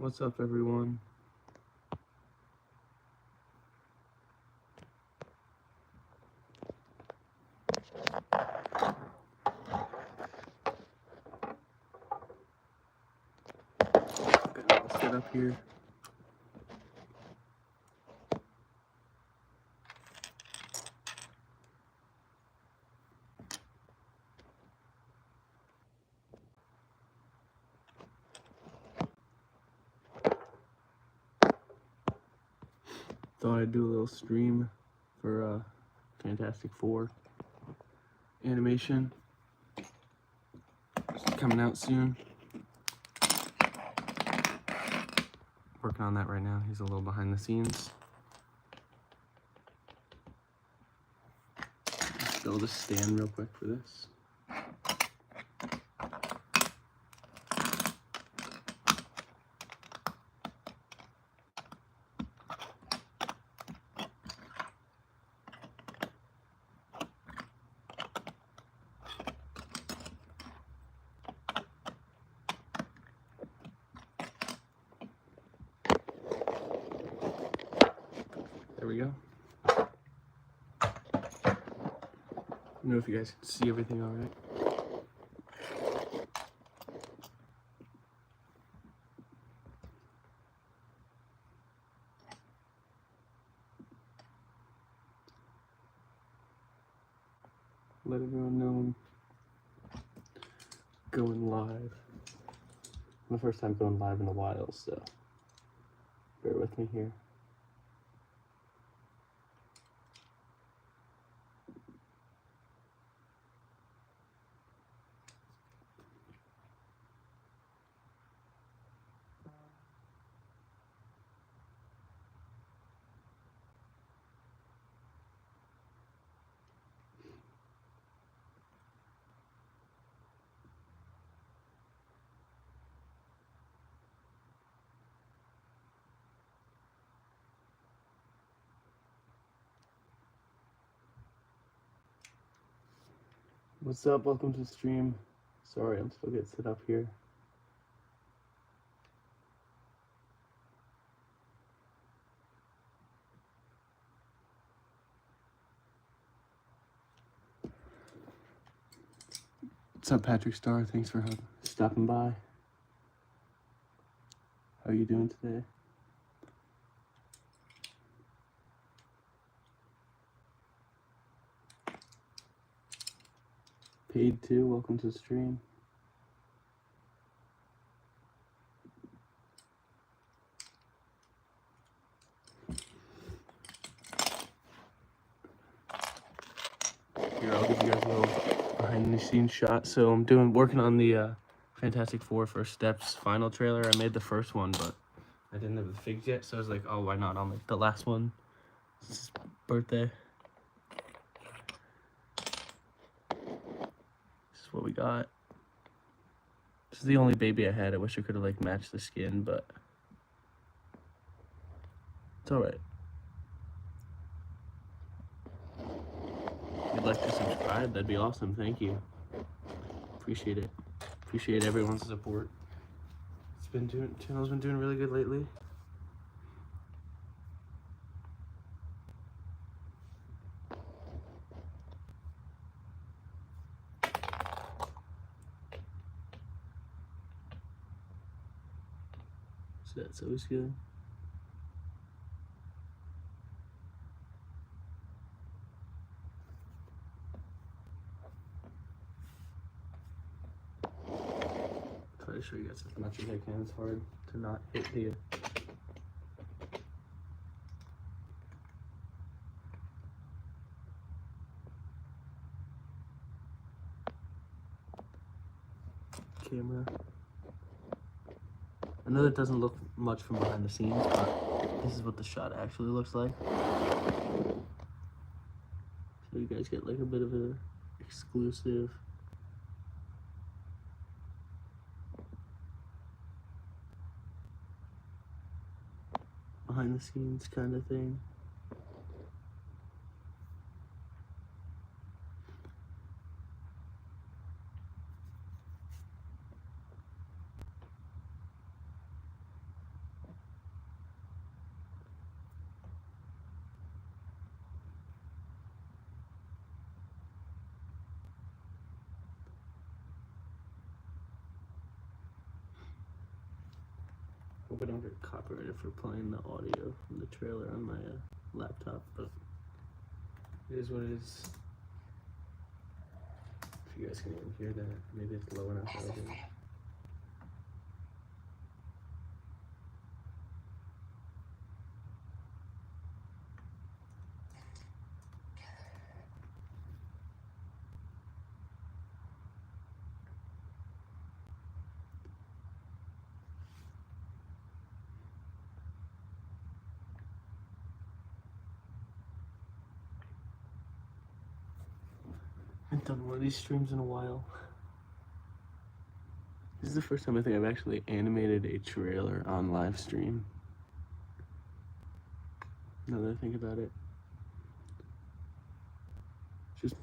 What's up, everyone? I'll sit up here. Thought I'd do a little stream for Fantastic Four animation. It's coming out soon. Working on that right now. He's a little behind the scenes. Let's build a stand real quick for this. There we go. I don't know if you guys can see everything all right. Let everyone know I'm going live. The first time going live in a while, so bear with me here. What's up? Welcome to the stream. Sorry, I'm still getting set up here. What's up, Patrick Starr? Thanks for stopping by. How are you doing today? Paid 2, welcome to the stream. Here, I'll give you guys a little behind the scenes shot. So I'm working on the Fantastic Four First Steps final trailer. I made the first one, but I didn't have the figs yet, so I was like, oh, why not? I'll make the last one. It's his birthday. This is what we got. This is the only baby I had. I wish I could have like matched the skin, but it's alright. If you'd like to subscribe, that'd be awesome. Thank you. Appreciate it. Appreciate everyone's support. Channel's been doing really good lately. So that's always good. Try to show you guys as much as I can. It's hard to not hit the camera. I know that doesn't look much from behind the scenes, but this is what the shot actually looks like. So you guys get like a bit of an exclusive behind the scenes kind of thing. Hope I don't get copyrighted for playing the audio from the trailer on my laptop, but it is what it is. If you guys can even hear that, maybe it's low enough. I haven't done one of these streams in a while. This is the first time I think I've actually animated a trailer on live stream. Now that I think about it. Just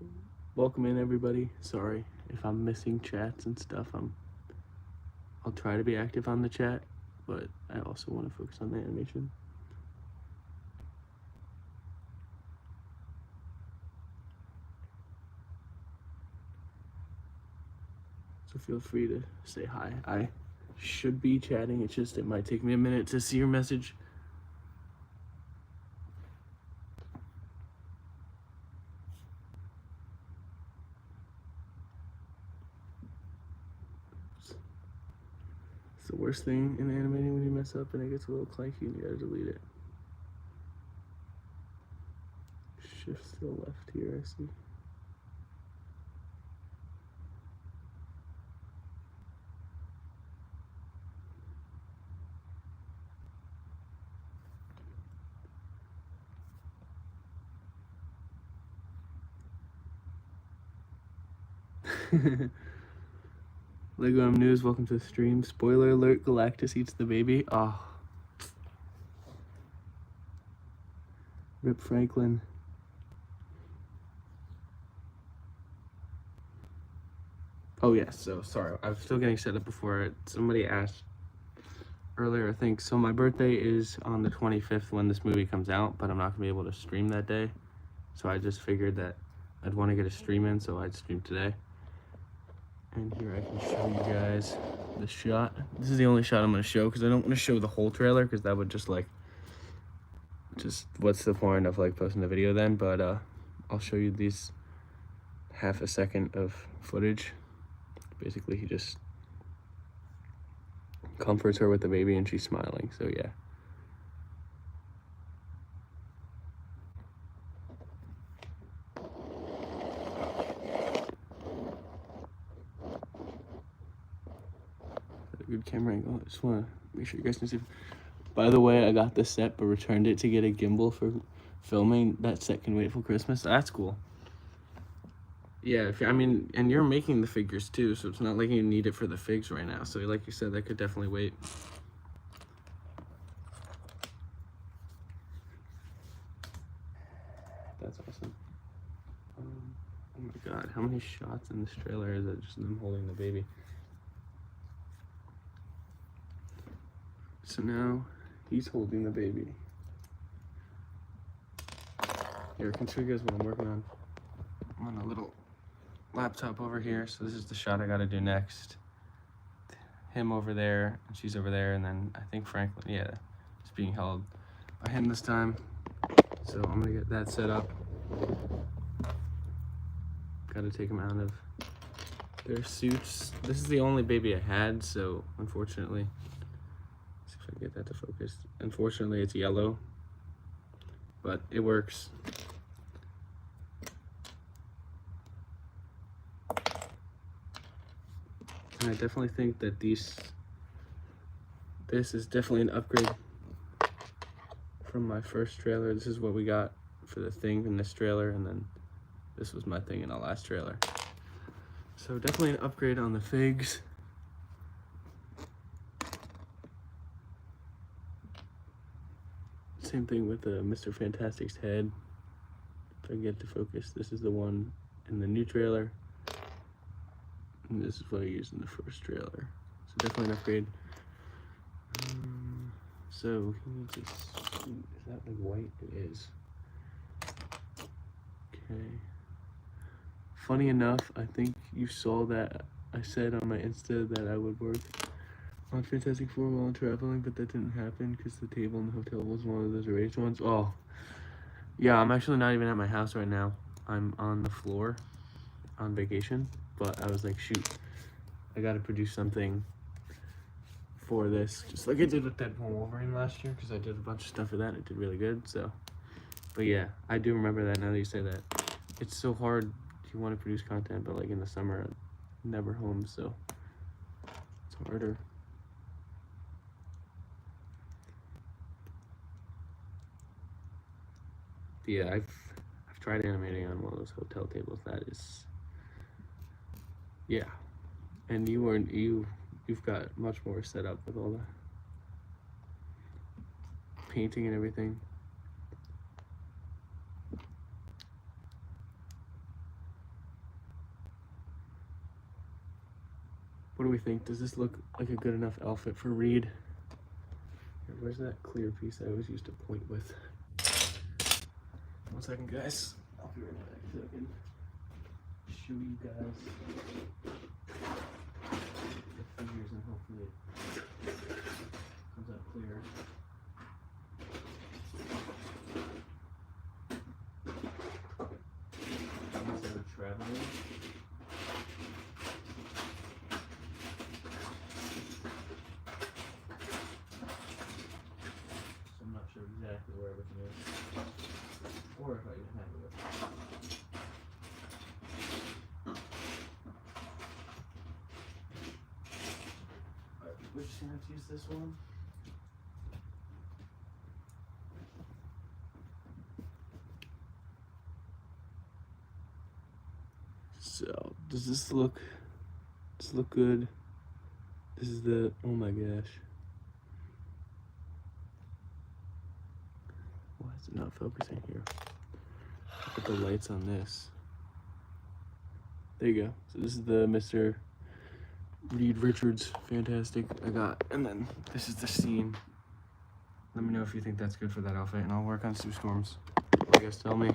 so, welcome in everybody. Sorry if I'm missing chats and stuff. I'll try to be active on the chat, but I also want to focus on the animation. So feel free to say hi. I should be chatting, it's just it might take me a minute to see your message. It's the worst thing in animating when you mess up and it gets a little clunky and you gotta delete it. Shift to the left here, I see. Lego M News, welcome to the stream. Spoiler alert, Galactus eats the baby. Oh. Rip Franklin. Oh yes, so sorry, I was still getting set up before somebody asked earlier, I think. So my birthday is on the 25th when this movie comes out, but I'm not gonna be able to stream that day. So I just figured that I'd want to get a stream in, so I'd stream today. And here I can show you guys the shot. This is the only shot I'm going to show because I don't want to show the whole trailer because that would just what's the point of like posting the video then? But I'll show you these half a second of footage. Basically, he just comforts her with the baby and she's smiling, so yeah. Good camera angle. I just want to make sure you guys can see. By the way, I got the set but returned it to get a gimbal for filming. That set can wait for Christmas. That's cool. Yeah, and you're making the figures too, so it's not like you need it for the figs right now. So like you said, that could definitely wait. That's awesome. Oh my god, how many shots in this trailer is it just them holding the baby? So now he's holding the baby. Here, I can show you guys what I'm working on. I'm on a little laptop over here, so this is the shot I gotta do next. Him over there, and she's over there, and then I think Franklin, yeah, is being held by him this time. So I'm gonna get that set up. Gotta take them out of their suits. This is the only baby I had, so unfortunately, let's see if I can get that to focus. Unfortunately, it's yellow, but it works. And I definitely think that this is definitely an upgrade from my first trailer. This is what we got for the thing in this trailer, and then this was my thing in the last trailer. So definitely an upgrade on the figs. Same thing with Mr. Fantastic's head. If I can get to focus, this is the one in the new trailer. And this is what I used in the first trailer. So definitely an upgrade. So he needs to, is that like white? It is. Okay. funny enough, I think you saw that I said on my Insta that I would work on Fantastic Four while traveling, but that didn't happen because the table in the hotel was one of those raised ones. Oh, yeah, I'm actually not even at my house right now. I'm on the floor on vacation, but I was like, shoot, I gotta produce something for this, just like I did with Deadpool and Wolverine last year, because I did a bunch of stuff for that. It did really good, so. But yeah, I do remember that now that you say that. It's so hard. You want to produce content, but like in the summer, I'm never home, so it's harder. But yeah, I've tried animating on one of those hotel tables. That is, yeah. And you've got much more set up with all the painting and everything. What do we think? Does this look like a good enough outfit for Reed? Here, where's that clear piece I always used to point with? 1 second, guys. I'll be right back so I can show you guys the figures and hopefully it comes out clear. Instead of traveling. So I'm not sure exactly where everything is. Or if I even have it. Alright, we're just gonna have to use this one. So, does this look good? This is the, oh my gosh. Why is it not focusing here? Put the lights on this. There you go. So this is the Mr. Reed Richards Fantastic I got. And then this is the scene. Let me know if you think that's good for that outfit, and I'll work on Sue Storm's. You guys tell me.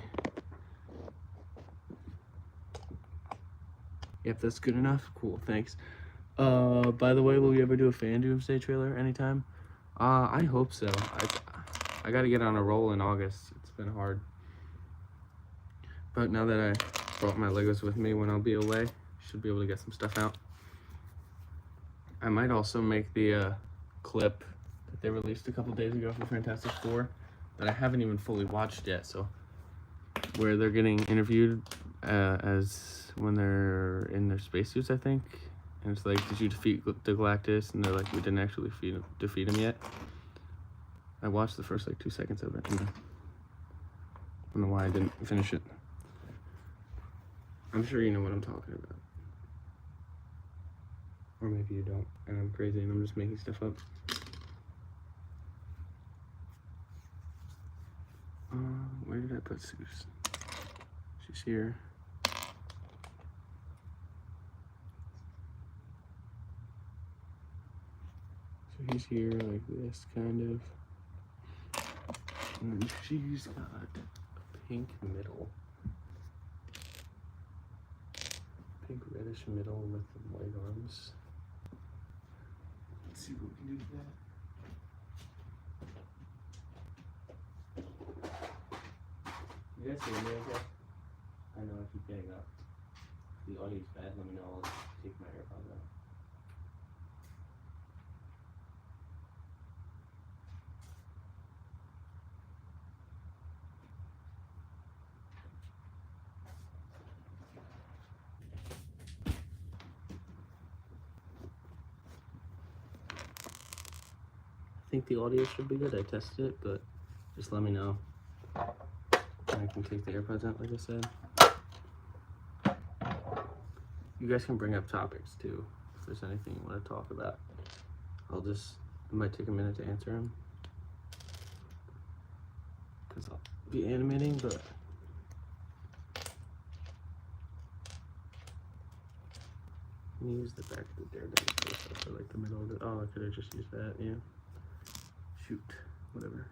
Yep, that's good enough. Cool, thanks. By the way, will we ever do a Fan Doomsday trailer anytime? I hope so. I gotta get on a roll in August. It's been hard. But now that I brought my Legos with me when I'll be away, should be able to get some stuff out. I might also make the clip that they released a couple days ago for Fantastic Four that I haven't even fully watched yet, so where they're getting interviewed as when they're in their spacesuits, I think. And it's like, did you defeat the Galactus? And they're like, we didn't actually defeat him yet. I watched the first like 2 seconds of it. And I don't know why I didn't finish it. I'm sure you know what I'm talking about. Or maybe you don't, and I'm crazy and I'm just making stuff up. Where did I put Seuss? She's here. So he's here like this, kind of. And then she's got a pink middle. Pink reddish middle with the white arms. Let's see what we can do with that. You guys hear me okay? I know I keep getting up. If the audio's bad, let me know. I'll take my AirPods out. I think the audio should be good. I tested it, but just let me know. I can take the AirPods out, like I said. You guys can bring up topics too, if there's anything you want to talk about. It might take a minute to answer them. Because I'll be animating, but let me use the back of the Daredevil first, for like the middle of it. Oh, I could have just used that, yeah. Shoot, whatever.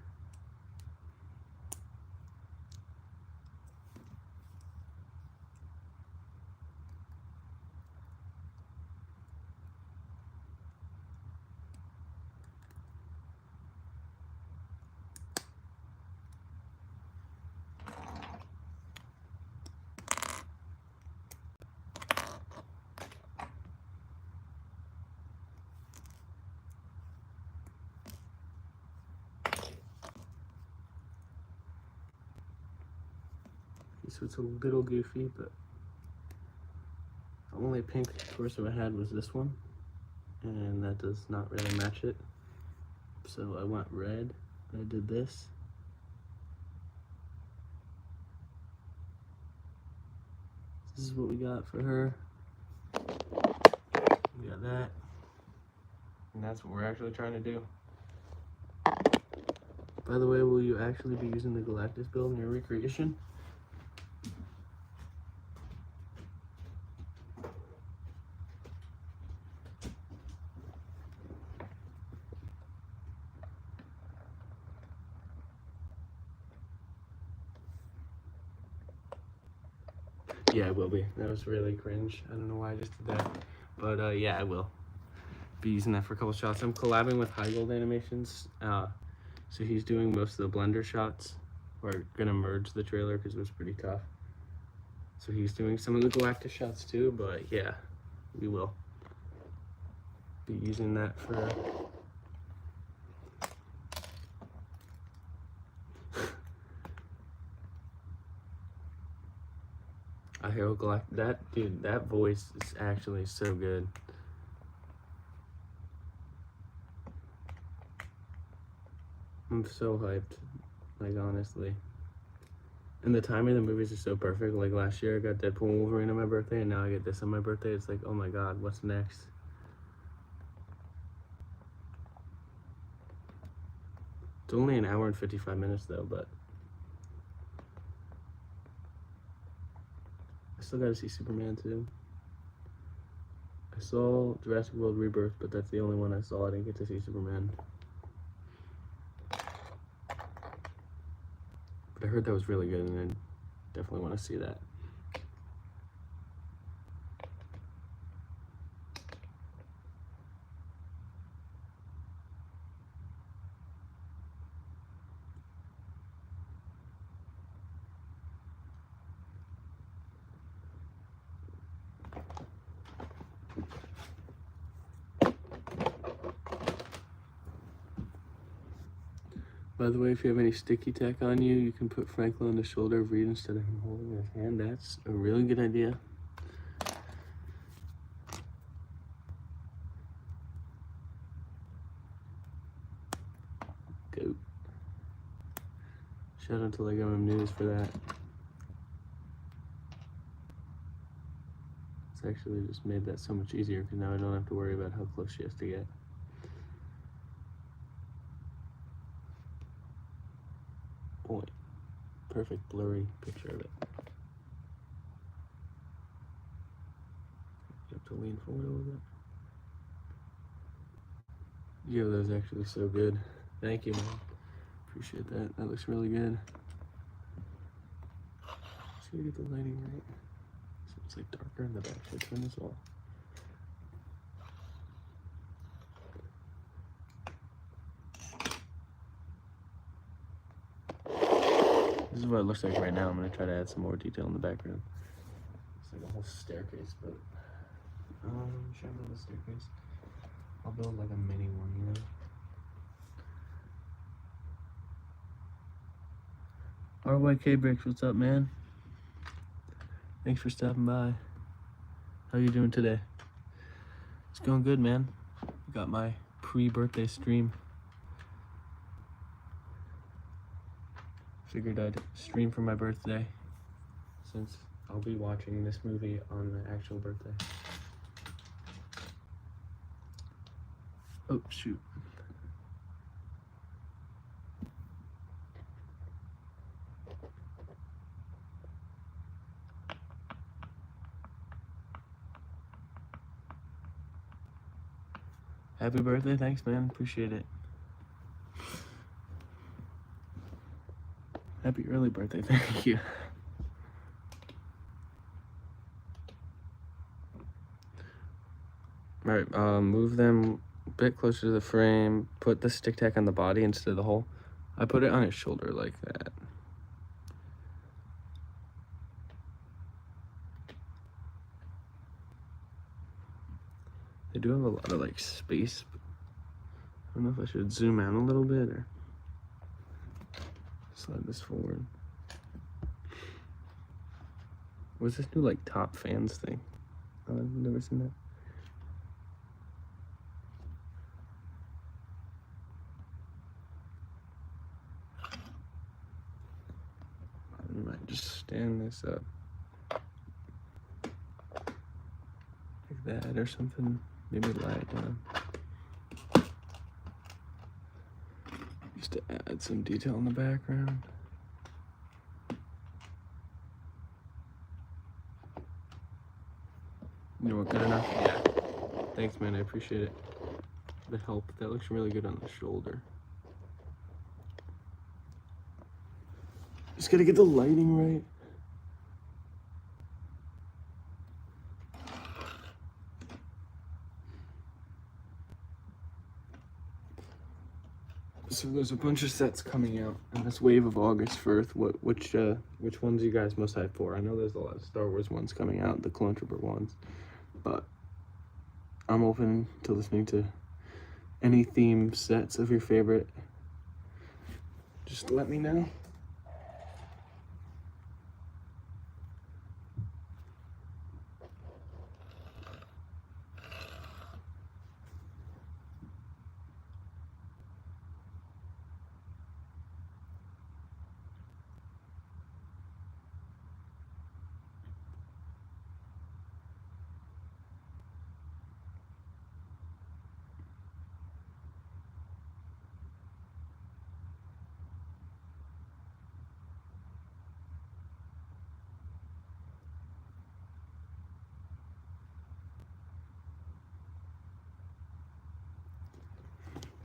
So it's a little goofy, but the only pink torso I had was this one, and that does not really match it. So I went red. I did this. This is what we got for her. We got that. And that's what we're actually trying to do. By the way, will you actually be using the Galactus build in your recreation? Yeah, I will be. That was really cringe. I don't know why I just did that. But yeah, I will be using that for a couple shots. I'm collabing with High Gold Animations. So he's doing most of the blender shots. We're gonna merge the trailer because it was pretty tough. So he's doing some of the Galactus shots too, but yeah, we will be using that for a Hero Galactus. That dude, that voice is actually so good. I'm so hyped, like honestly. And the timing of the movies is so perfect. Like last year I got Deadpool and Wolverine on my birthday, and now I get this on my birthday. It's like, oh my god, what's next? It's only an hour and 55 minutes though, but I still gotta see Superman too. I saw Jurassic World Rebirth, but that's the only one I saw. I didn't get to see Superman. But I heard that was really good, and I definitely want to see that. By the way, if you have any sticky tack on you, you can put Franklin on the shoulder of Reed instead of him holding his hand. That's a really good idea. Goat. Shout out to Lego News for that. It's actually just made that so much easier because now I don't have to worry about how close she has to get. Boy, perfect blurry picture of it. You have to lean forward a little bit. Yo, that was actually so good. Thank you, man. Appreciate that. That looks really good. Just gotta get the lighting right. So it's like darker in the back. So turn this off. This is what it looks like right now. I'm gonna try to add some more detail in the background. It's like a whole staircase, but should I build a staircase? I'll build like a mini one, you know? RYK Bricks, what's up, man? Thanks for stopping by. How you doing today? It's going good, man. Got my pre-birthday stream. Figured I'd stream for my birthday, since I'll be watching this movie on the actual birthday. Oh, shoot. Happy birthday, thanks, man. Appreciate it. Happy early birthday, thank you. Alright, move them a bit closer to the frame. Put the stick tack on the body instead of the hole. I put it on his shoulder like that. They do have a lot of like space. I don't know if I should zoom out a little bit or slide this forward. What's this new, like, top fans thing? I've never seen that. I might just stand this up like that or something. Maybe lie it down. Just to add some detail in the background. You know what, good enough? Yeah. Thanks, man, I appreciate it. The help. That looks really good on the shoulder. Just gotta get the lighting right. So there's a bunch of sets coming out in this wave of August 1st. Which ones are you guys most hyped for? I know there's a lot of Star Wars ones coming out, the Clone Trooper ones, but I'm open to listening to any theme sets of your favorite. Just let me know.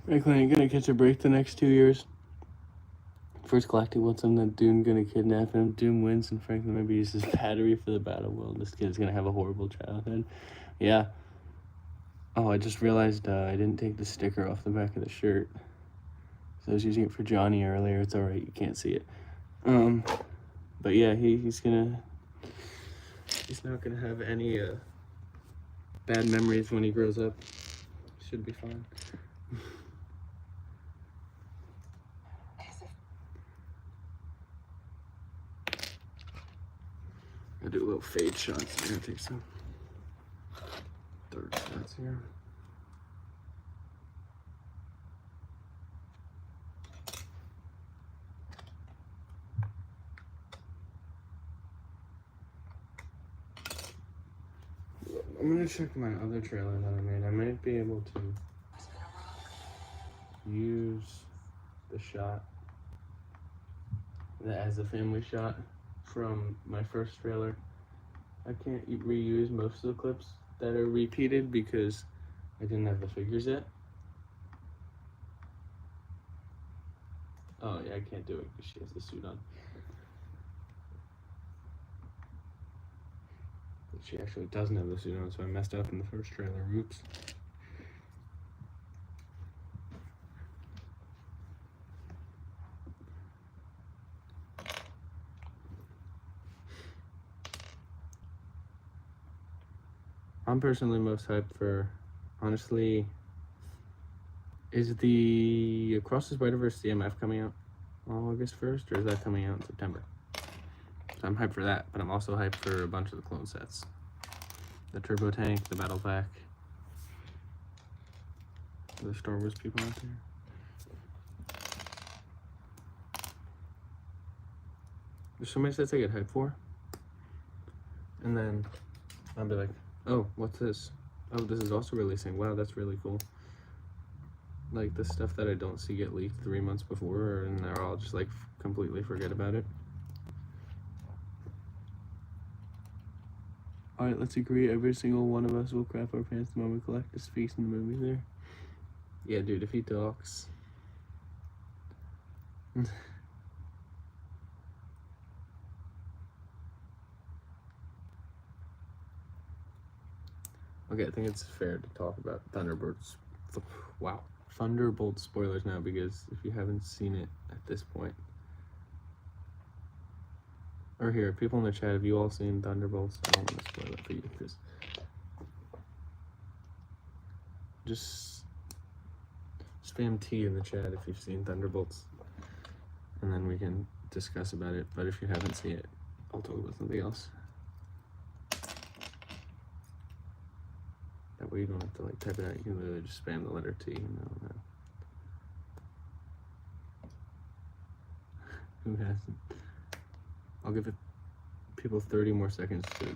Franklin ain't gonna catch a break the next 2 years. First Galactic wants him, then Dune gonna kidnap him. Dune wins, and Franklin maybe uses battery for the battle world. This kid's gonna have a horrible childhood. Yeah. Oh, I just realized I didn't take the sticker off the back of the shirt. So I was using it for Johnny earlier. It's alright, you can't see it. But yeah, he's not gonna have any bad memories when he grows up. Should be fine. I'll do a little fade shots. I'm gonna take some third shots here. I'm gonna check my other trailer that I made. I might be able to use the shot as a family shot from my first trailer. I can't reuse most of the clips that are repeated because I didn't have the figures yet. Oh yeah, I can't do it because she has the suit on. But she actually doesn't have the suit on, so I messed up in the first trailer. Oops. I'm personally most hyped for, honestly, is the Across the Spider-Verse CMF coming out on August 1st, or is that coming out in September? So I'm hyped for that, but I'm also hyped for a bunch of the clone sets. The Turbo Tank, the Battle Pack, the Star Wars people out there. There's so many sets I get hyped for. And then I'll be like, oh, what's this? Oh, this is also releasing. Wow, that's really cool. Like the stuff that I don't see get leaked 3 months before, and I'll just like completely forget about it. Alright, let's agree every single one of us will crap our pants the moment we collect his face in the movie there. Yeah, dude, if he talks. Okay, I think it's fair to talk about Thunderbolts. Wow. Thunderbolt spoilers now, because if you haven't seen it at this point. Or here, people in the chat, have you all seen Thunderbolts? I don't want to spoil it for you, because just spam T in the chat if you've seen Thunderbolts, and then we can discuss about it. But if you haven't seen it, I'll talk about something else. That way you don't have to like type it out. You can literally just spam the letter T. Who hasn't? I'll give people 30 more seconds to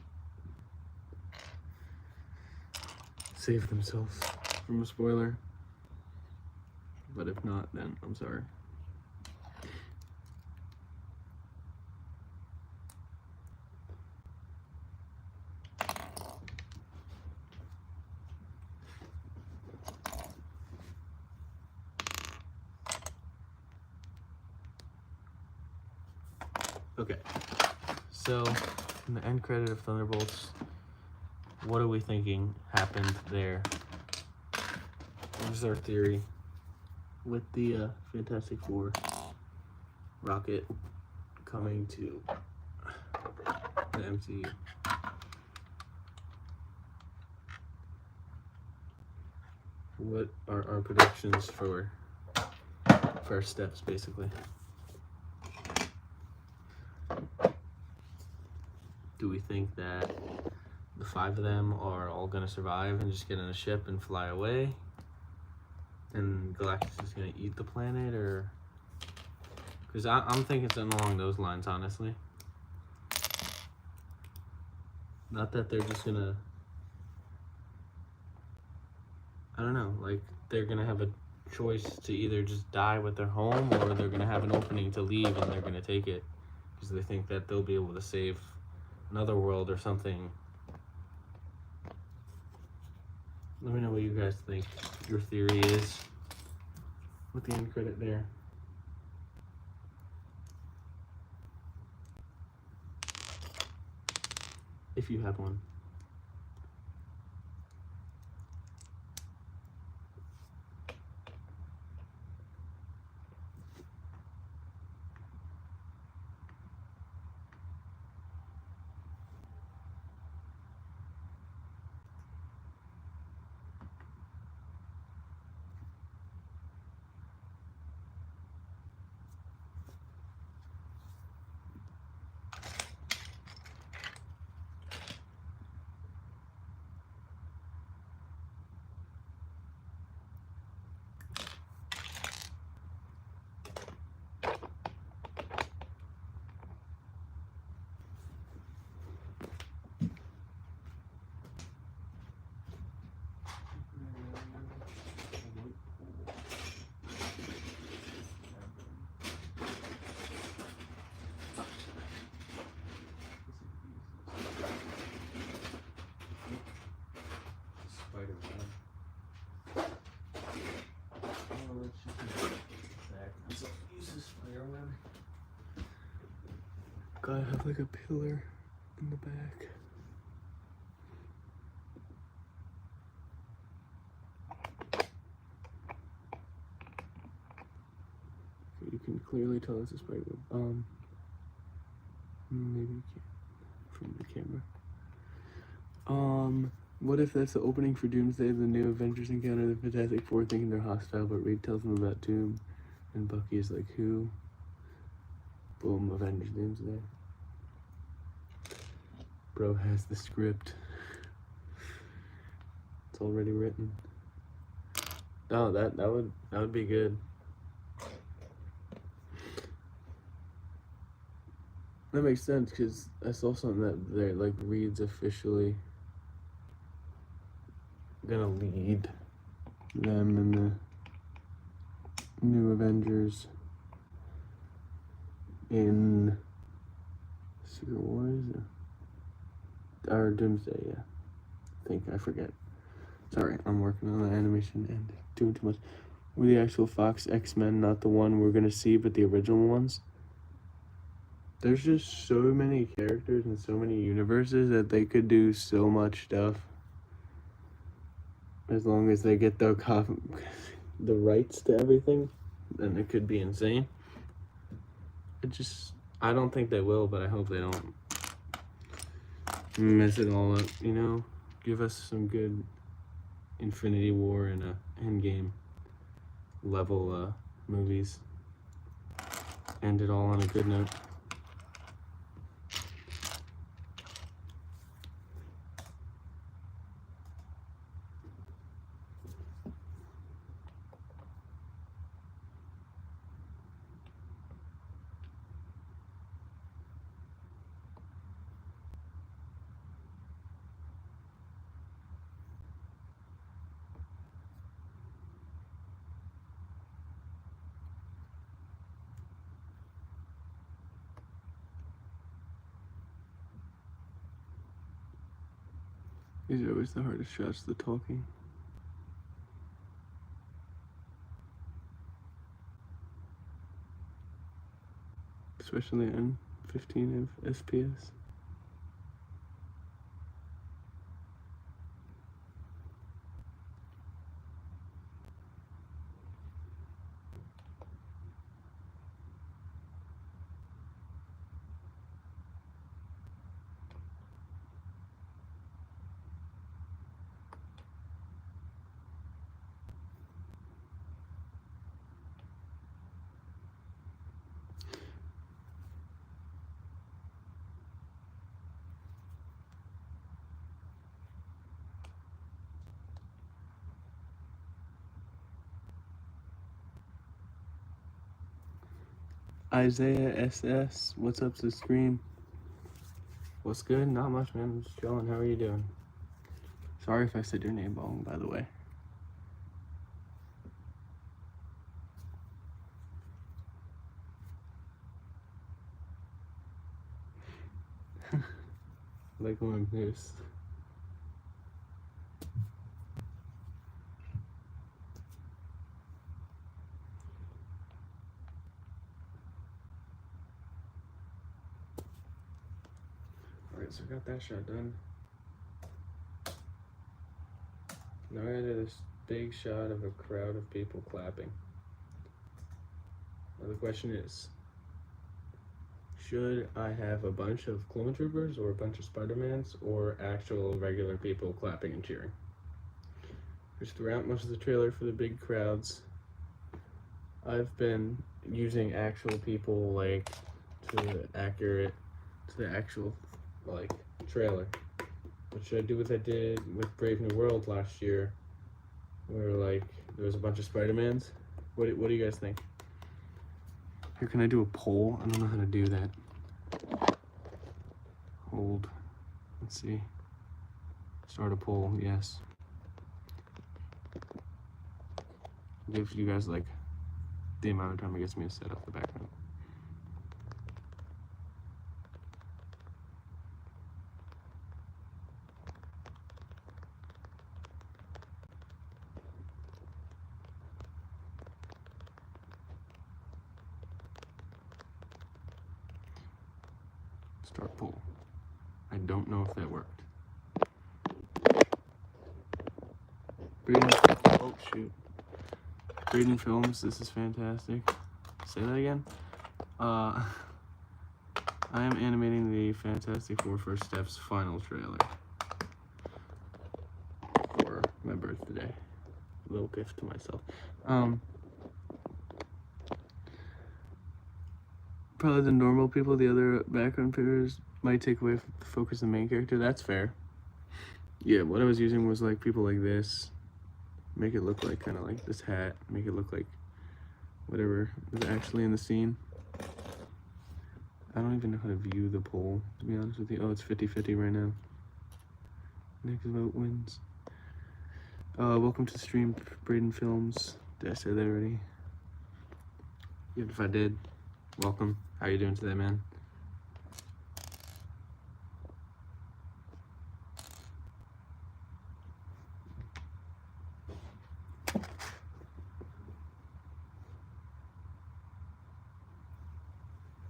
save themselves from a spoiler. But if not, then I'm sorry. Okay, so in the end credit of Thunderbolts, what are we thinking happened there? What is our theory with the Fantastic Four, Rocket coming to the MCU? What are our predictions for first steps, basically? Do we think that the 5 of them are all gonna survive and just get in a ship and fly away? And Galactus is gonna eat the planet, or? Because I'm thinking something along those lines, honestly. Not that they're just gonna, I don't know, like they're gonna have a choice to either just die with their home, or they're gonna have an opening to leave and they're gonna take it because they think that they'll be able to save another world or something. Let me know what you guys think your theory is with the end credit there. If you have one. Gotta have like a pillar in the back. You can clearly tell it's a spider web. Maybe you can't from the camera. What if that's the opening for Doomsday? The new Avengers encounter the Fantastic Four thinking they're hostile, but Reed tells them about Doom, and Bucky is like, who? Boom, Avengers Doomsday. Bro has the script. It's already written. Oh, that would be good. That makes sense, because I saw something that they're like Reed's officially gonna lead them in the new Avengers in Secret Wars or Doomsday, yeah. I forget. Sorry, I'm working on the animation and doing too much. We're the actual Fox X-Men, not the one we're gonna see, but the original ones. There's just so many characters and so many universes that they could do so much stuff. As long as they get the rights to everything, then it could be insane. I don't think they will, but I hope they don't mess it all up, you know? Give us some good Infinity War and Endgame level movies. End it all on a good note. These are always the hardest shots, the talking. Especially in 15 FPS. Isaiah SS, what's up to stream? What's good? Not much, man. I'm just chilling. How are you doing? Sorry if I said your name wrong, by the way. Like one moose. Alright, so I got that shot done. Now I gotta do this big shot of a crowd of people clapping. Now the question is, should I have a bunch of clone troopers or a bunch of Spider-Mans or actual regular people clapping and cheering? Just throughout most of the trailer for the big crowds, I've been using actual people like to the actual like trailer. What should I do what I did with Brave New World last year, where like there was a bunch of Spider-Mans? What do you guys think? Here, can I do a poll? I don't know how to do that. Hold. Let's see. Start a poll. Yes. Give you guys like the amount of time it gets me to set up the background. Start poll. I don't know if that worked. Oh shoot. Braden Films, this is fantastic. Say that again. I am animating the Fantastic Four First Steps final trailer for my birthday. A little gift to myself. Probably the normal people, the other background figures might take away the focus of the main character. That's fair. Yeah, what I was using was like people like this. Make it look like kind of like this hat. Make it look like whatever is actually in the scene. I don't even know how to view the poll, to be honest with you. Oh, it's 50-50 right now. Next vote wins. Welcome to the stream, Braden Films. Did I say that already? Even if I did, welcome. How you doing today, man?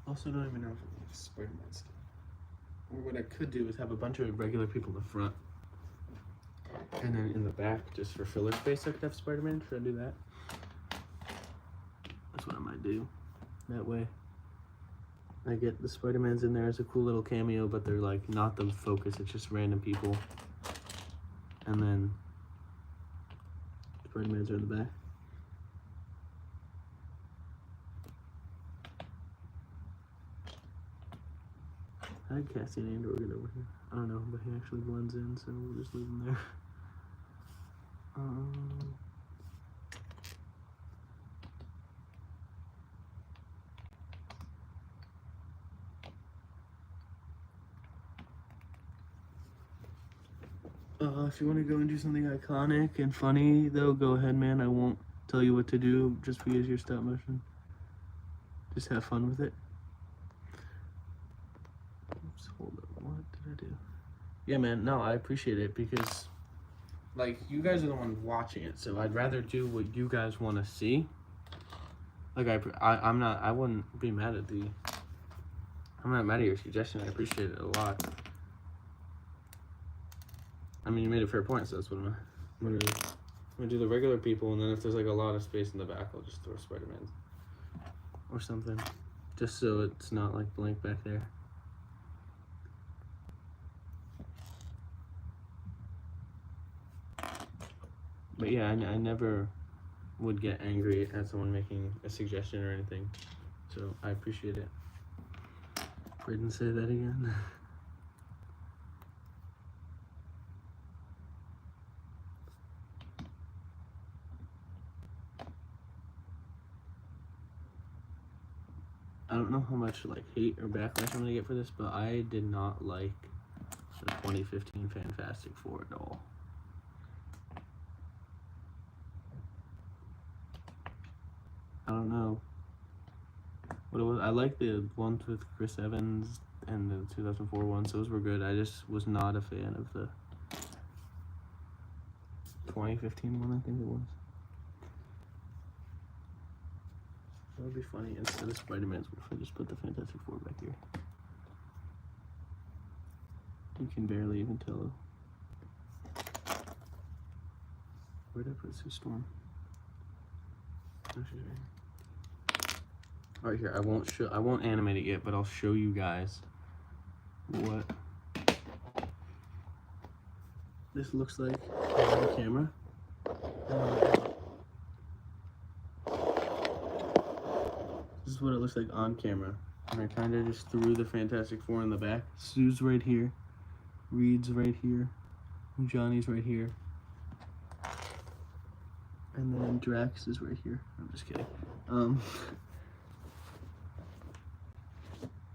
Also, don't even know if it's Spider-Man stuff. Or what I could do is have a bunch of regular people in the front, and then in the back, just for filler space, I could have Spider-Man. Should I do that? That's what I might do. That way, I get the Spider-Mans in there as a cool little cameo, but they're like not the focus. It's just random people, and then Spider-Mans are in the back. I had Cassian Andor get over here. I don't know, but he actually blends in, so we'll just leave him there. If you want to go and do something iconic and funny, though, go ahead, man. I won't tell you what to do just because you're stop motion. Just have fun with it. Oops, hold up. What did I do? Yeah, man. No, I appreciate it because, like, you guys are the ones watching it, so I'd rather do what you guys want to see. Like, I wouldn't be mad at I'm not mad at your suggestion. I appreciate it a lot. I mean, you made a fair point, so that's what I'm gonna do the regular people, and then if there's like a lot of space in the back, I'll just throw Spider-Man or something, just so it's not like blank back there. But yeah, I never would get angry at someone making a suggestion or anything, so I appreciate it. I didn't say that again. I don't know how much like hate or backlash I'm gonna get for this, but I did not like the 2015 Fantastic Four at all. I don't know what it was. I like the ones with Chris Evans and the 2004 ones. Those were good. I just was not a fan of the 2015 one, I think it was. That would be funny. Instead of Spider-Man's, what if I just put the Fantastic Four back here? You can barely even tell. Where did I put Sue Storm? Oh, she's right here. Right here. I won't animate it yet, but I'll show you guys what this looks like on the camera. This is what it looks like on camera. And I kind of just threw the Fantastic Four in the back. Sue's right here. Reed's right here. Johnny's right here. And then Drax is right here. I'm just kidding.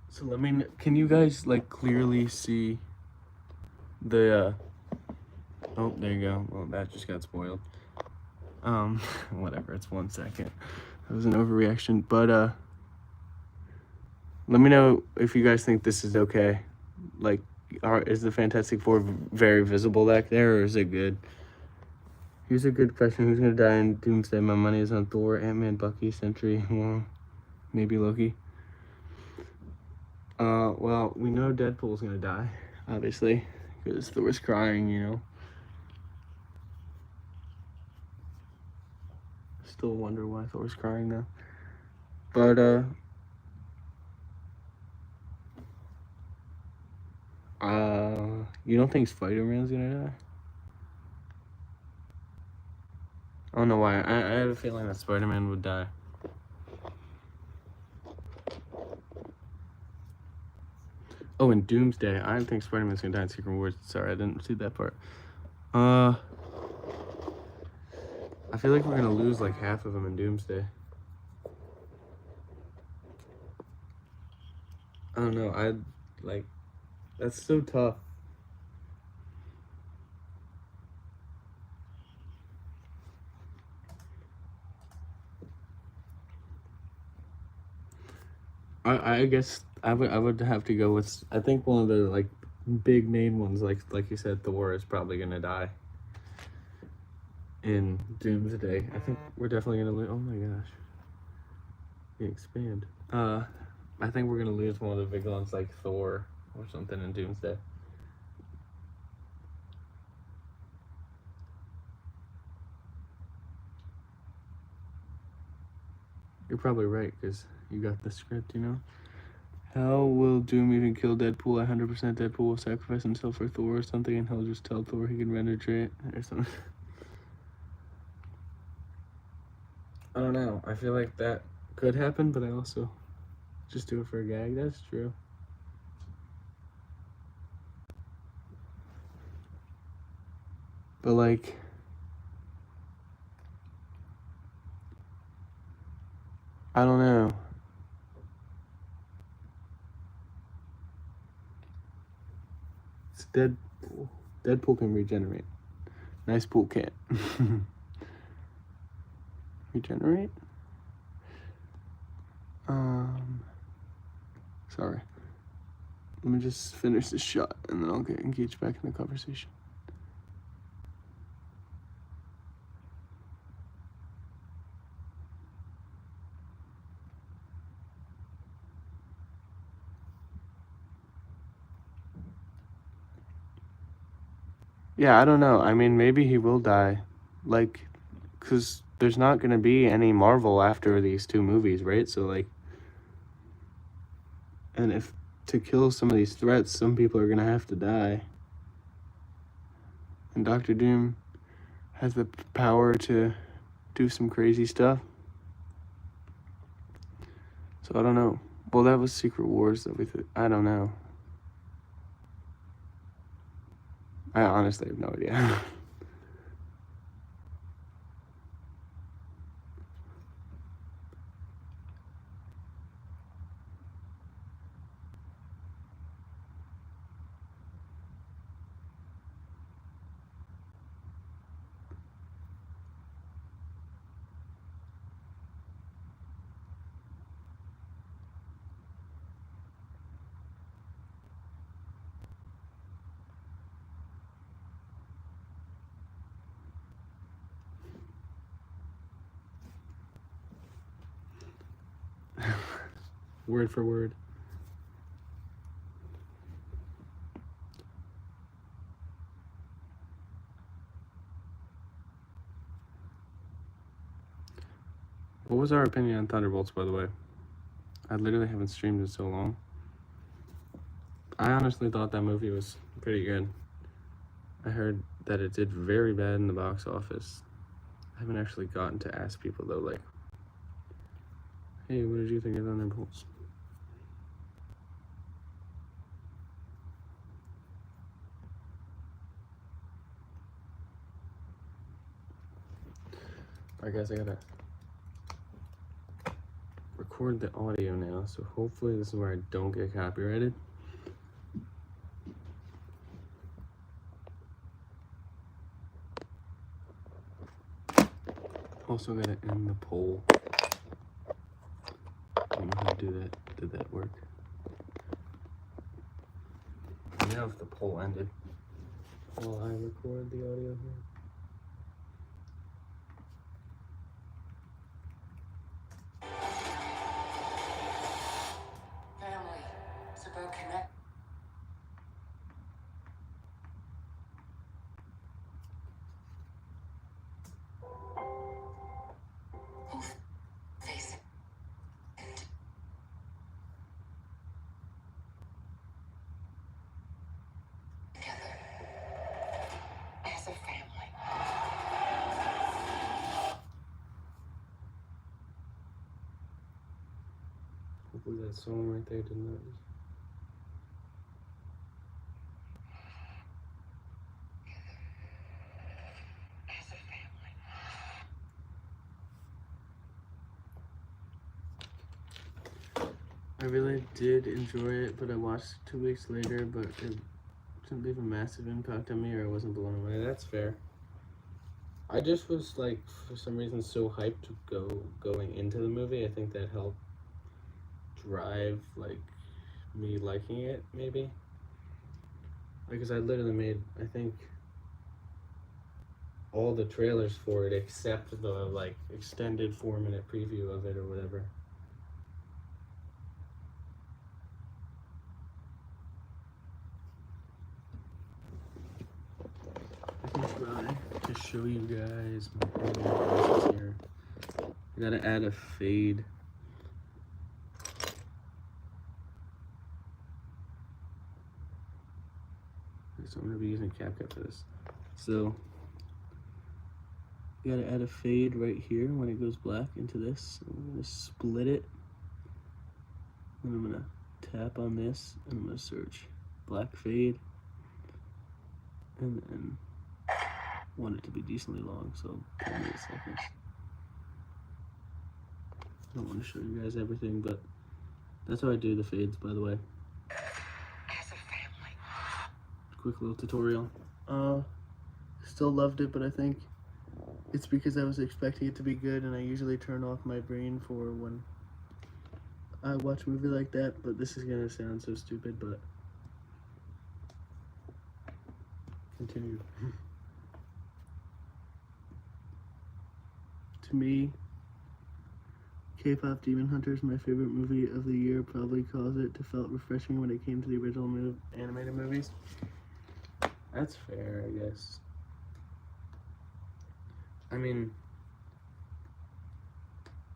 So let me, can you guys like clearly see the, oh, there you go. Well, that just got spoiled. Whatever, it's 1 second. That was an overreaction, but, let me know if you guys think this is okay. Like, is the Fantastic Four very visible back there, or is it good? Here's a good question. Who's gonna die in Doomsday? My money is on Thor, Ant-Man, Bucky, Sentry, well, maybe Loki. Well, we know Deadpool's gonna die, obviously, because Thor's crying, you know. Still wonder why Thor's crying now. But, you don't think Spider-Man's gonna die? I don't know why. I have a feeling that Spider-Man would die. Oh, and Doomsday. I don't think Spider-Man's gonna die in Secret Wars. Sorry, I didn't see that part. I feel like we're gonna lose like half of them in Doomsday. I don't know. That's so tough. I guess I would have to go with, I think one of the like big main ones, like you said, Thor is probably gonna die in Doomsday. I think we're definitely gonna lose. Oh my gosh, expand. I think we're gonna lose one of the big ones like Thor or something in Doomsday. You're probably right, because you got the script, you know? How will Doom even kill Deadpool? 100% Deadpool will sacrifice himself for Thor or something, and he'll just tell Thor he can render it or something. I don't know. I feel like that could happen, but I also just do it for a gag. That's true. But like, I don't know. It's Deadpool. Deadpool can regenerate. Nice pool can't. Regenerate? Sorry. Let me just finish this shot and then I'll get engaged back in the conversation. Yeah, I don't know. I mean, maybe he will die. Like, because there's not going to be any Marvel after these 2 movies, right? So, like, and if to kill some of these threats, some people are going to have to die. And Doctor Doom has the power to do some crazy stuff. So, I don't know. Well, that was Secret Wars that we I don't know. I honestly have no idea. Word for word. What was our opinion on Thunderbolts, by the way? I literally haven't streamed in so long. I honestly thought that movie was pretty good. I heard that it did very bad in the box office. I haven't actually gotten to ask people, though, like, hey, what did you think of Thunderbolts? Alright, guys, I gotta record the audio now, so hopefully this is where I don't get copyrighted. Also gotta end the poll. I don't know how to do that. Did that work? I don't know if the poll ended while I record the audio here. Hopefully that song right there did not. I really did enjoy it, but I watched it 2 weeks later, but it didn't leave a massive impact on me, or I wasn't blown away. That's fair. I just was, like, for some reason so hyped to going into the movie. I think that helped drive, like, me liking it, maybe. Because I literally made, I think, all the trailers for it except the, like, extended 4-minute preview of it or whatever. I can try to show you guys my glasses here. I gotta add a fade. So I'm gonna be using CapCut for this. So you gotta add a fade right here when it goes black into this. I'm gonna split it. And I'm gonna tap on this and I'm gonna search black fade. And then want it to be decently long, so 10 seconds. I don't want to show you guys everything, but that's how I do the fades, by the way. As a family. Quick little tutorial. Still loved it, but I think it's because I was expecting it to be good, and I usually turn off my brain for when I watch a movie like that, but this is gonna sound so stupid, but Continue. To me, K-pop Demon Hunter is my favorite movie of the year. Probably cause it felt refreshing when it came to the original animated movies. That's fair, I guess. I mean,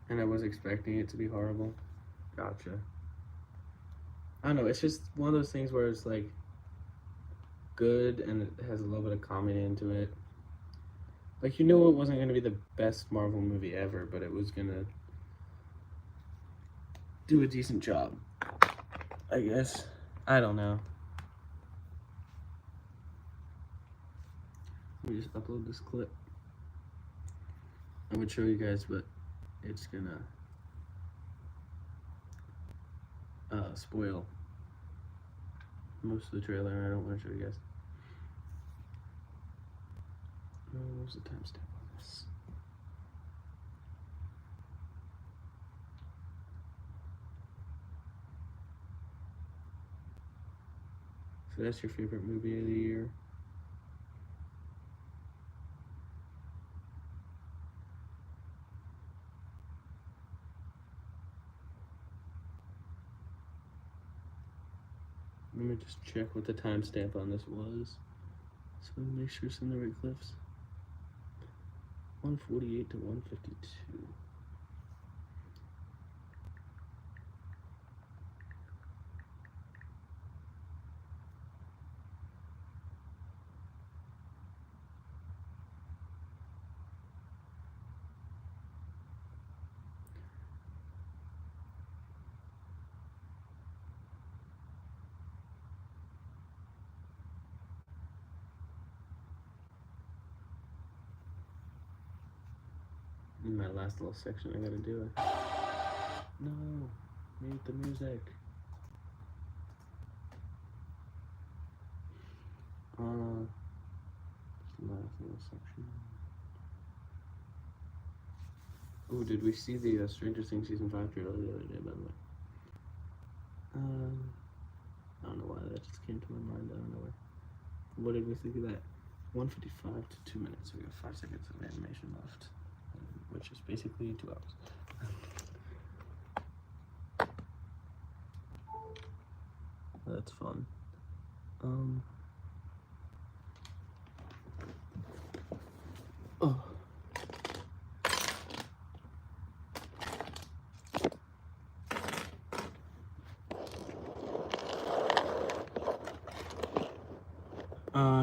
and I was expecting it to be horrible. Gotcha. I don't know, it's just one of those things where it's like good and it has a little bit of comedy into it. Like, you knew it wasn't going to be the best Marvel movie ever, but it was going to do a decent job, I guess. I don't know. Let me just upload this clip. I would show you guys, but it's gonna spoil most of the trailer, and I don't want to show you guys. Where's the timestamp on this? So that's your favorite movie of the year. Let me just check what the timestamp on this was, so make sure it's in the right clips. 148 to 152. In my last little section, I gotta do it. No, mute the music. Last little section. Oh, did we see the Stranger Things season 5 trailer the other day, by the way? I don't know why that just came to my mind. I don't know where. What did we think of that? 1:55 to 2 minutes. We got 5 seconds of animation left, which is basically 2 hours. That's fun.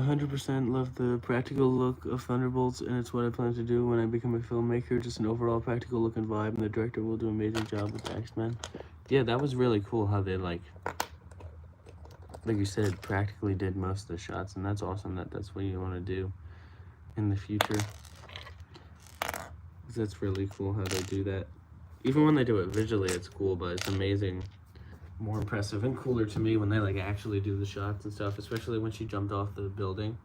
100% love the practical look of Thunderbolts, and it's what I plan to do when I become a filmmaker. Just an overall practical look and vibe, and the director will do an amazing job with the X-Men. Yeah, that was really cool how they, like you said, practically did most of the shots, and that's awesome that that's what you want to do in the future. That's really cool how they do that. Even when they do it visually, it's cool, but it's amazing. More impressive and cooler to me when they like actually do the shots and stuff, especially when she jumped off the building,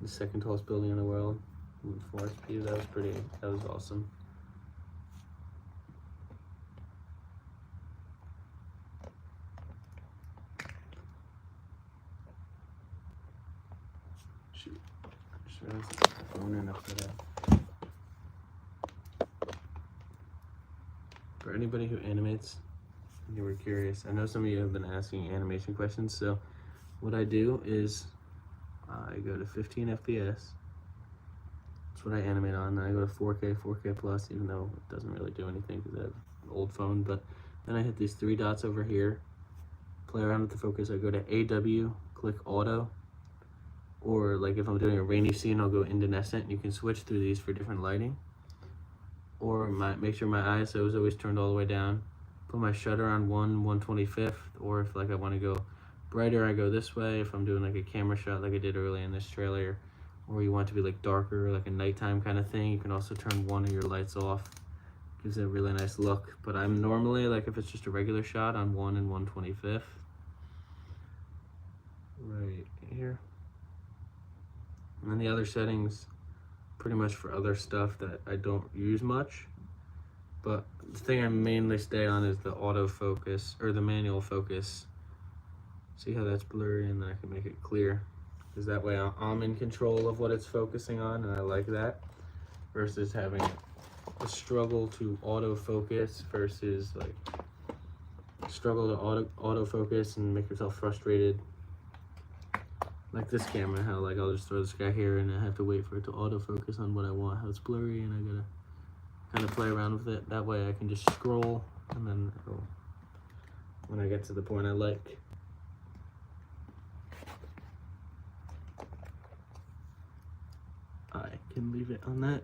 the second tallest building in the world, with Forest View. That was awesome. Shoot, I realized I put the phone in after that. For anybody who animates, you were curious, I know some of you have been asking animation questions, so what I do is I go to 15 FPS. That's what I animate on. Then I go to 4K, 4K plus, even though it doesn't really do anything because I have an old phone. But then I hit these 3 dots over here, play around with the focus. I go to AW, click auto, or like if I'm doing a rainy scene, I'll go indescent. You can switch through these for different lighting. Or make sure my ISO is always turned all the way down. Put my shutter on 1/125th, or if like I want to go brighter, I go this way. If I'm doing like a camera shot like I did earlier in this trailer, or you want it to be like darker, like a nighttime kind of thing, you can also turn one of your lights off. Gives it a really nice look. But I'm normally, like if it's just a regular shot, on 1/125th. Right here. And then the other settings, pretty much for other stuff that I don't use much. But the thing I mainly stay on is the autofocus, or the manual focus. See how that's blurry, and then I can make it clear. because that way I'm in control of what it's focusing on, and I like that, versus having a struggle to autofocus versus like struggle to autofocus and make yourself frustrated. Like this camera, how like I'll just throw this guy here and I have to wait for it to autofocus on what I want, how it's blurry, and I gotta kind of play around with it. That way I can just scroll, and then when I get to the point I like, I can leave it on that.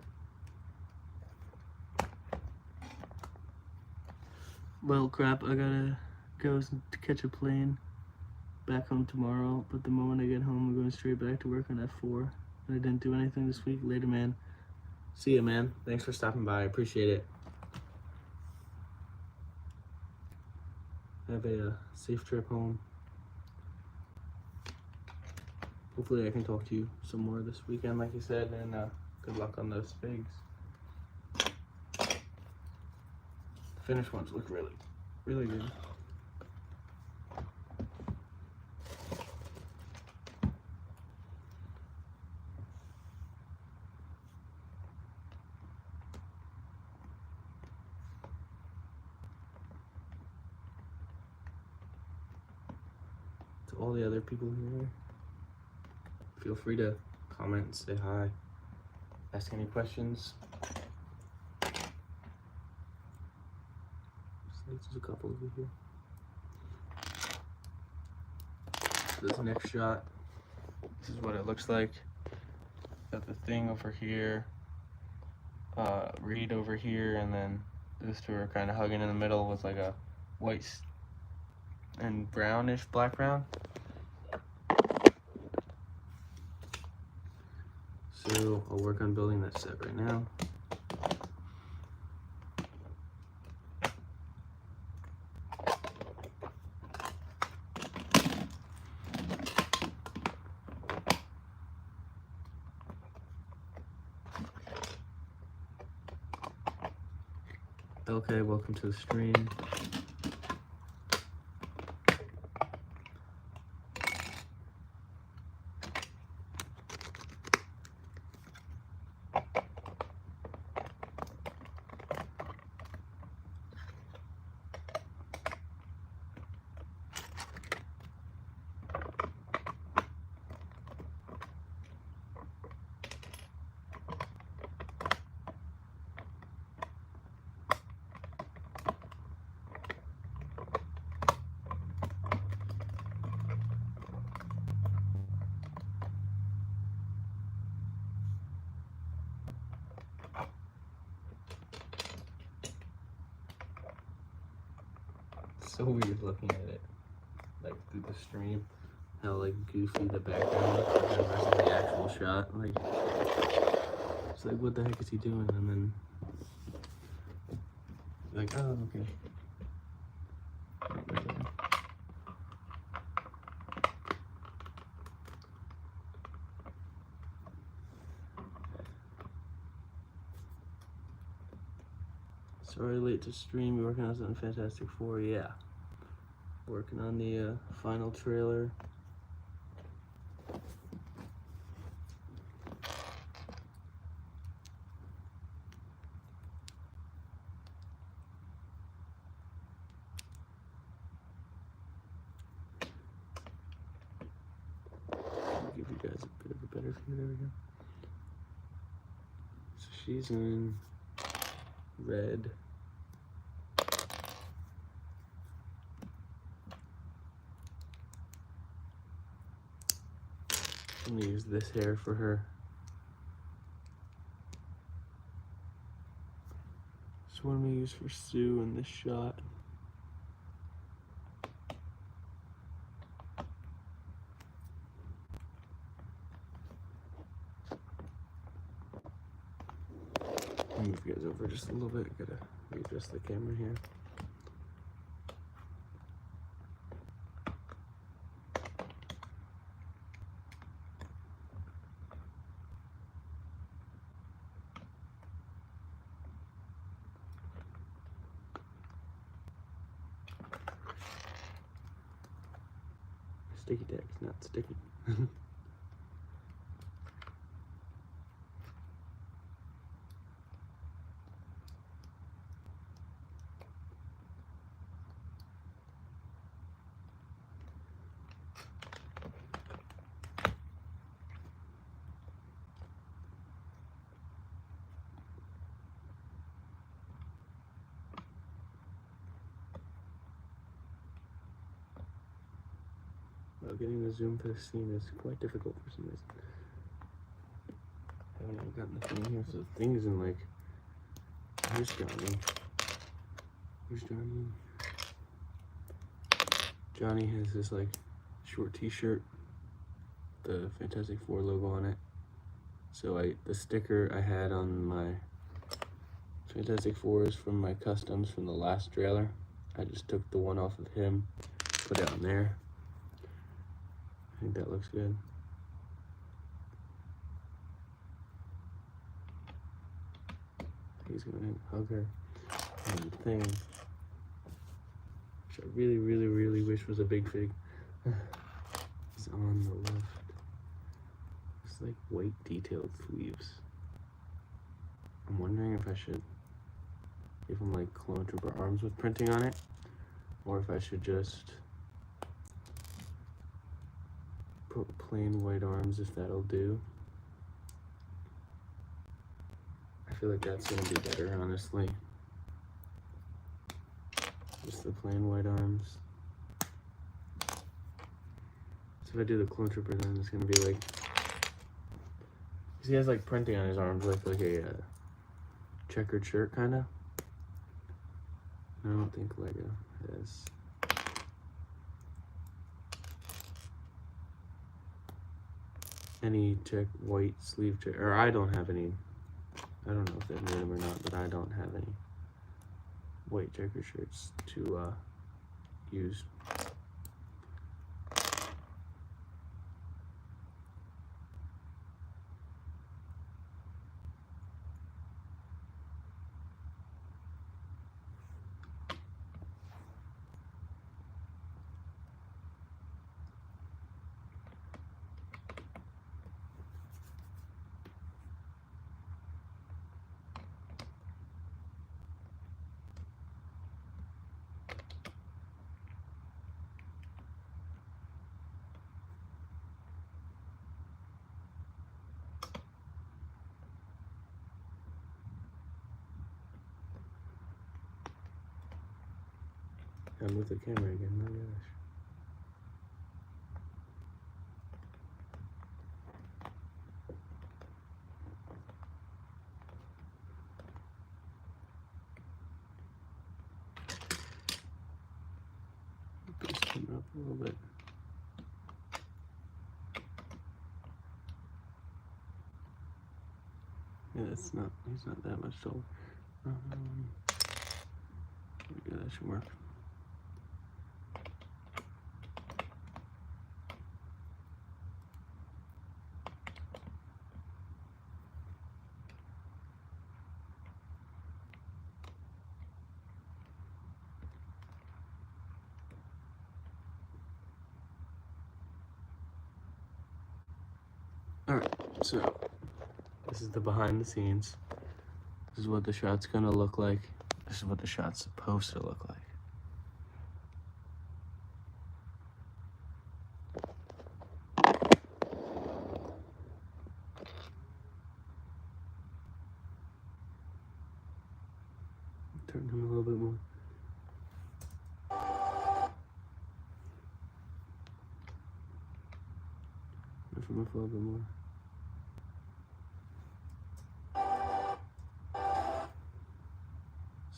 Well, crap, I gotta go to catch a plane back home tomorrow, but the moment I get home, I'm going straight back to work on F4. I didn't do anything this week. Later, man. See ya, man. Thanks for stopping by. I appreciate it. Have a safe trip home. Hopefully I can talk to you some more this weekend, like you said, and good luck on those figs. The finished ones look really, really good. To all the other people here, feel free to comment and say hi, ask any questions. There's a couple over here. This next shot, this is what it looks like. Got the thing over here, reed over here, and then those two are kind of hugging in the middle with like a white and brownish, black brown. So I'll work on building that set right now. Okay, welcome to the stream. So weird looking at it, like through the stream, how like goofy the background looks versus the actual shot. Like, it's like, what the heck is he doing? And then, like, oh, okay. Sorry, late to stream. You're working on something Fantastic Four, yeah. Working on the final trailer. I'll give you guys a bit of a better view. There we go. So she's in red. I'm gonna use this hair for her. This one I'm gonna use for Sue in this shot. I'll move you guys over just a little bit. Gotta readjust the camera here. Sticky deck's not sticky. getting the zoom for the scene is quite difficult for some reason. I haven't even gotten the thing here, so the thing is in like, here's Johnny. Where's Johnny? Johnny has this like short t-shirt, the Fantastic Four logo on it. So the sticker I had on my Fantastic Four is from my customs from the last trailer. I just took the one off of him, put it on there. I think that looks good. He's gonna hug her. And the thing, which I really, really, really wish was a big fig, is on the left. It's like white detailed sleeves. I'm wondering if I should give him like Clone Trooper arms with printing on it, or if I should just put plain white arms, if that'll do. I feel like that's gonna be better, honestly. Just the plain white arms. So if I do the Clone Trooper, then it's gonna be like, he has like printing on his arms, like a checkered shirt, kind of. I don't think Lego has. Any white sleeve or I don't have any. I don't know if they've made them or not, but I don't have any white checker shirts to use. I'm with the camera again, my gosh. Boost him up a little bit. Yeah, he's not that much taller. Yeah, that should work. Alright, so this is the behind the scenes. This is what the shot's gonna look like. This is what the shot's supposed to look like. Turn him a little bit more. Lift him up a little bit more.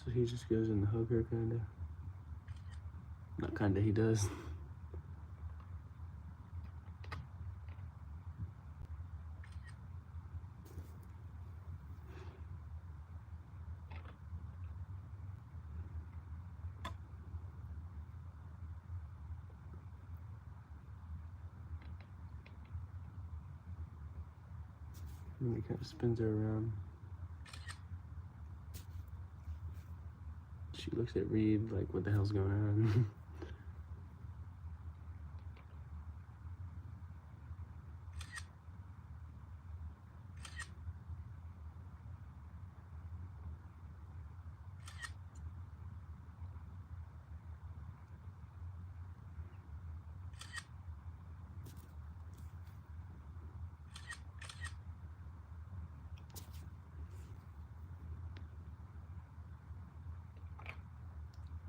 So he just goes in the hugger, kinda. Not kinda, he does. And he kind of spins her around. She looks at Reed like, what the hell's going on?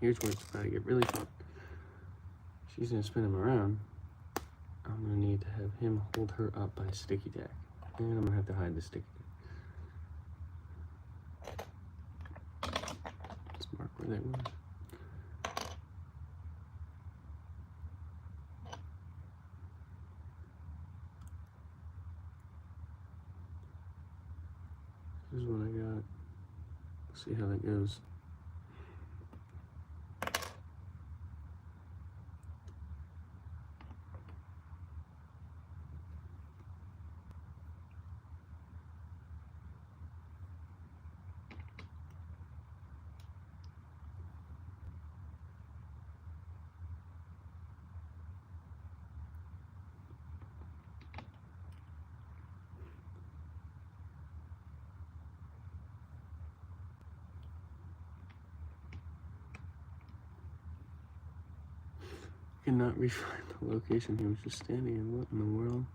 Here's where it's about to get really fun. She's gonna spin him around. I'm gonna need to have him hold her up by sticky tack. And I'm gonna have to hide the sticky tack. Let's mark where they were. This is what I got. Let's see how that goes. Cannot refine the location he was just standing in. What in the world?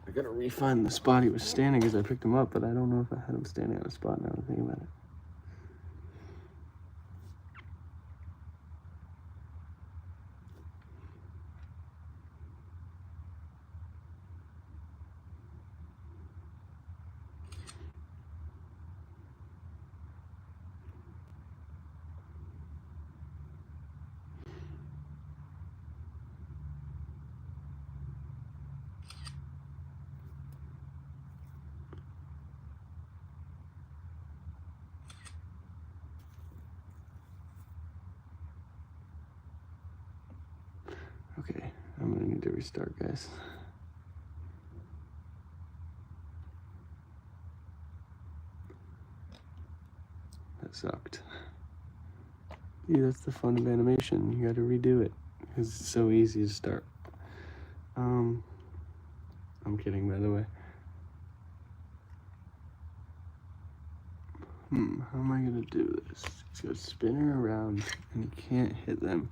I gotta refine the spot he was standing as I picked him up, but I don't know if I had him standing on a spot now that I think about it. Okay, I'm gonna need to restart, guys. That sucked. Yeah, that's the fun of animation. You gotta redo it because it's so easy to start. I'm kidding, by the way. How am I gonna do this? He's gonna spin her around and he can't hit them,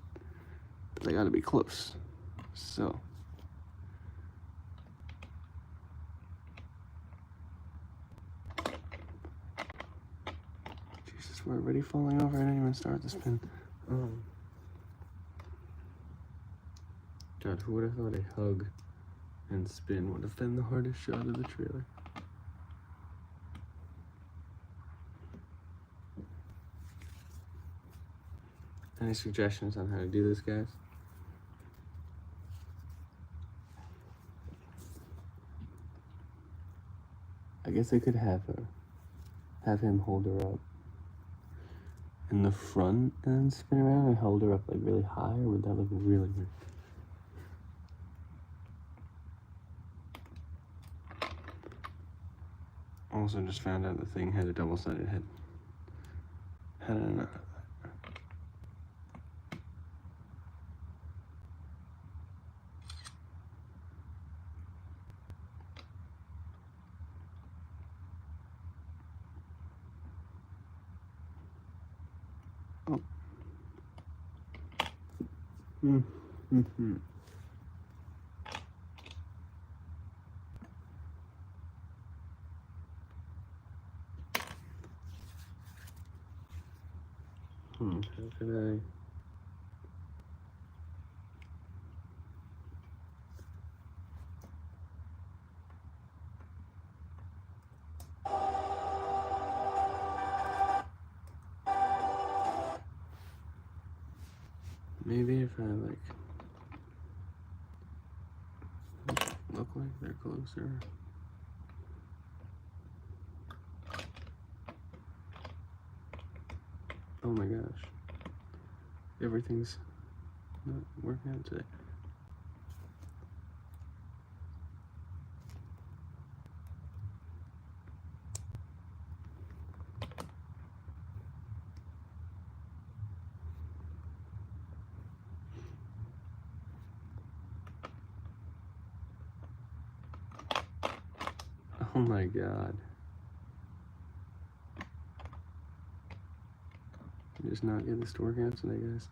but they gotta be close. So. Jesus, we're already falling over. I didn't even start the spin. God, who would have thought a hug and spin would have been the hardest shot of the trailer? Any suggestions on how to do this, guys? I guess I could have him hold her up in the front and spin around and hold her up like really high, or would that look really weird? Also just found out the thing had a double-sided head. How did I not? Oh. How can I? Maybe if I like look like they're closer. Oh my gosh. Everything's not working out today. Oh my god. I'm just not getting this to work out today, guys.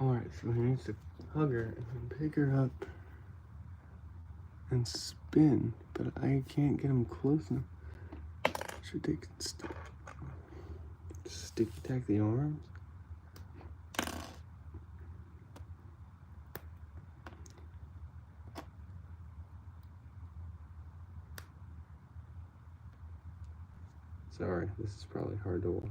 Alright, so he needs to hug her and then pick her up and spin, but I can't get him close enough. should take sticky tack the arms. Sorry, this is probably hard to watch.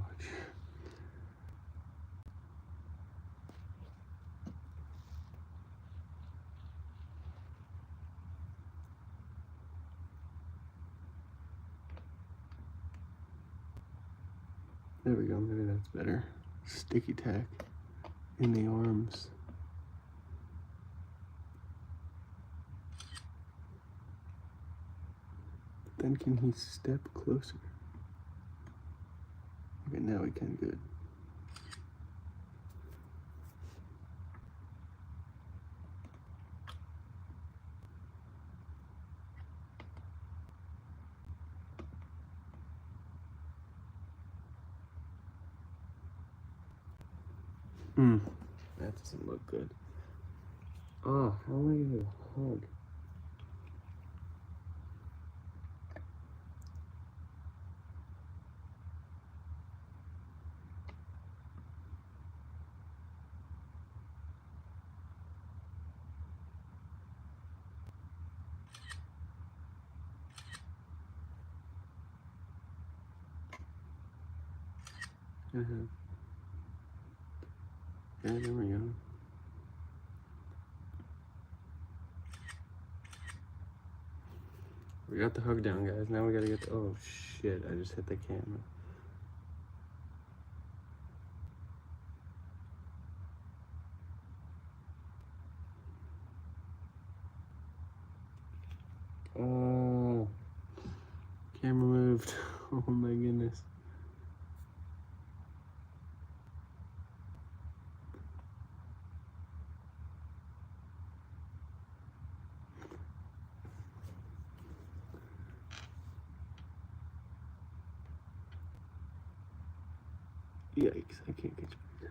There we go, maybe that's better. Sticky tack in the arms. Then can he step closer? Okay, now we can, good. That doesn't look good. Oh, how am I gonna hug? Yeah, there we go. We got the hug down, guys. Now we gotta get the, oh shit, I just hit the camera. Oh, camera moved. Oh my goodness. Yikes, I can't get you.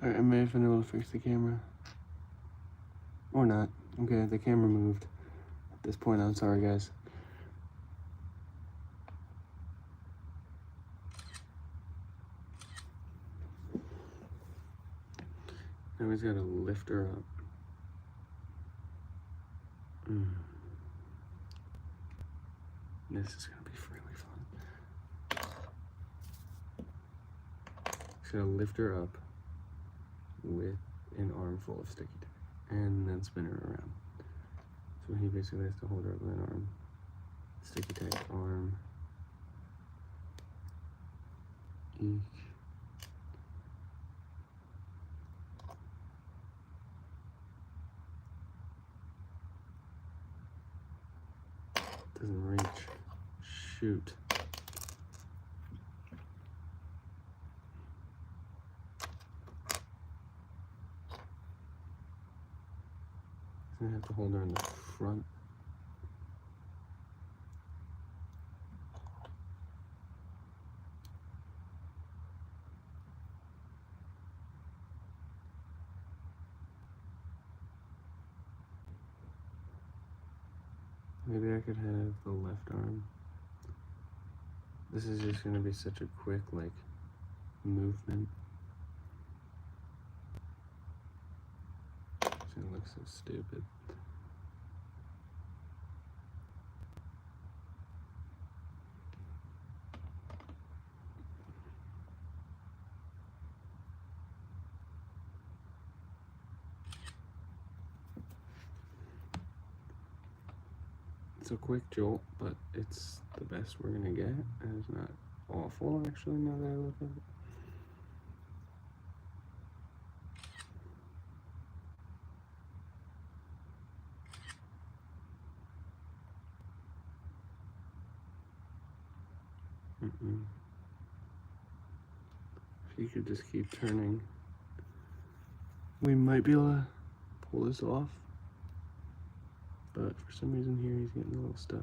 Alright, I may have been able to fix the camera. Or not. Okay, the camera moved. At this point, I'm sorry, guys. Now he's gotta lift her up. This is gonna be really fun. He's gonna lift her up with an armful of sticky tack and then spin her around. So he basically has to hold her up with an arm. Sticky tack arm. Each. Doesn't reach. Shoot. I have to hold her in the front. Maybe I could have the left arm. This is just gonna be such a quick, like, movement. It's gonna look so stupid. It's a quick jolt, but it's the best we're gonna get. And it's not awful, actually, now that I look at it. If you could just keep turning, we might be able to pull this off. but for some reason here he's getting a little stuck.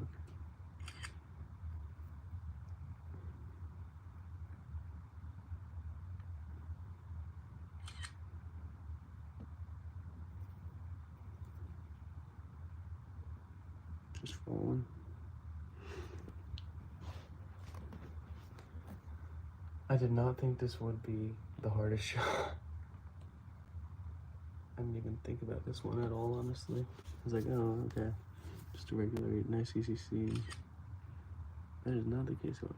Just falling. I did not think this would be the hardest shot. I didn't even think about this one at all, honestly. I was like, oh, okay. Just a regular nice ECC. That is not the case, however.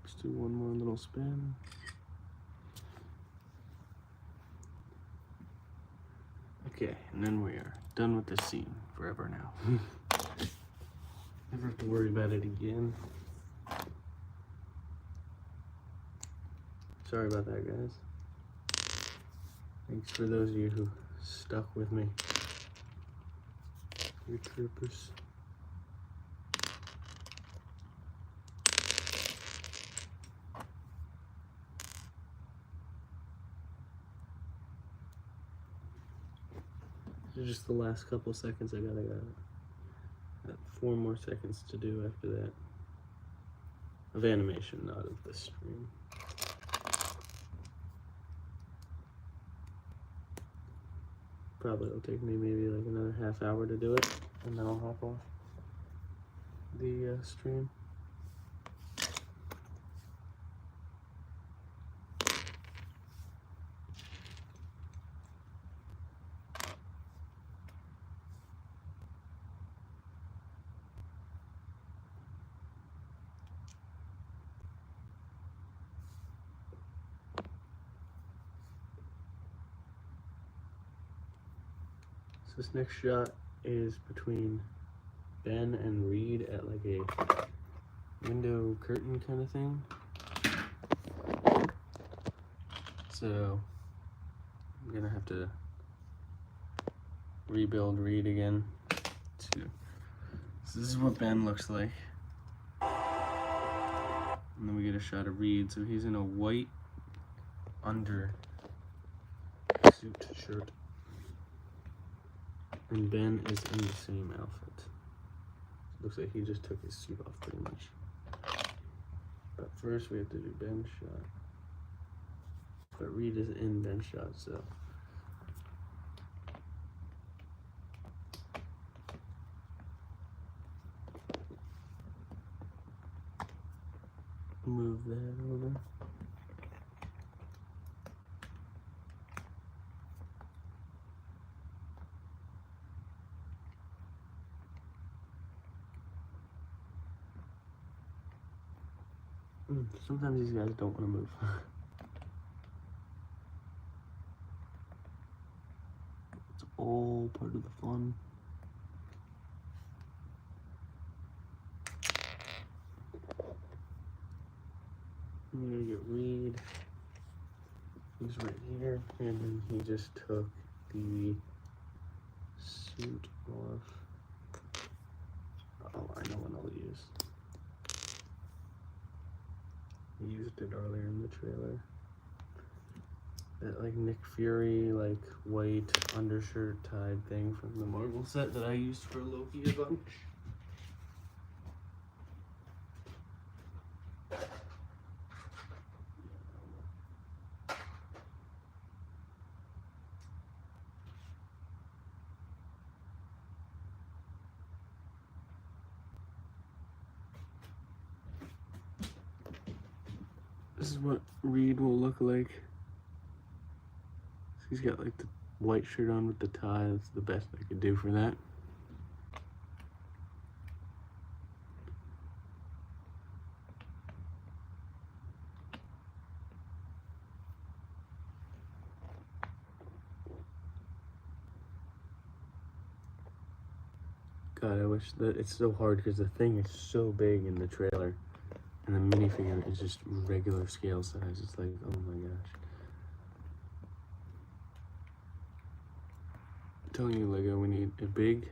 Let's do one more little spin. Okay, and then we are done with this scene forever now. Never have to worry about it again. Sorry about that, guys. Thanks for those of you who stuck with me. You're troopers. Just the last couple seconds. I got 4 more seconds to do after that. Of animation, not of the stream. Probably it'll take me maybe like another half hour to do it, and then I'll hop off the stream. This next shot is between Ben and Reed at like a window curtain kind of thing. So I'm gonna have to rebuild Reed again. So this is what Ben looks like. And then we get a shot of Reed. So he's in a white under suit shirt. And Ben is in the same outfit. Looks like he just took his suit off pretty much. But first we have to do Ben's shot. But Reed is in Ben's shot, so. Move that over. Sometimes these guys don't want to move. It's all part of the fun. I'm gonna get Reed. He's right here, and then he just took the suit off. Oh, I know what I'll use. I used it earlier in the trailer. That like Nick Fury, like white undershirt tied thing from the Marvel set that I used for Loki a bunch. This is what Reed will look like. He's got like the white shirt on with the tie. That's the best I could do for that. God, I wish that it's so hard because the thing is so big in the trailer, and the minifigure is just regular scale size. It's like, oh my gosh. I'm telling you, Lego, we need a big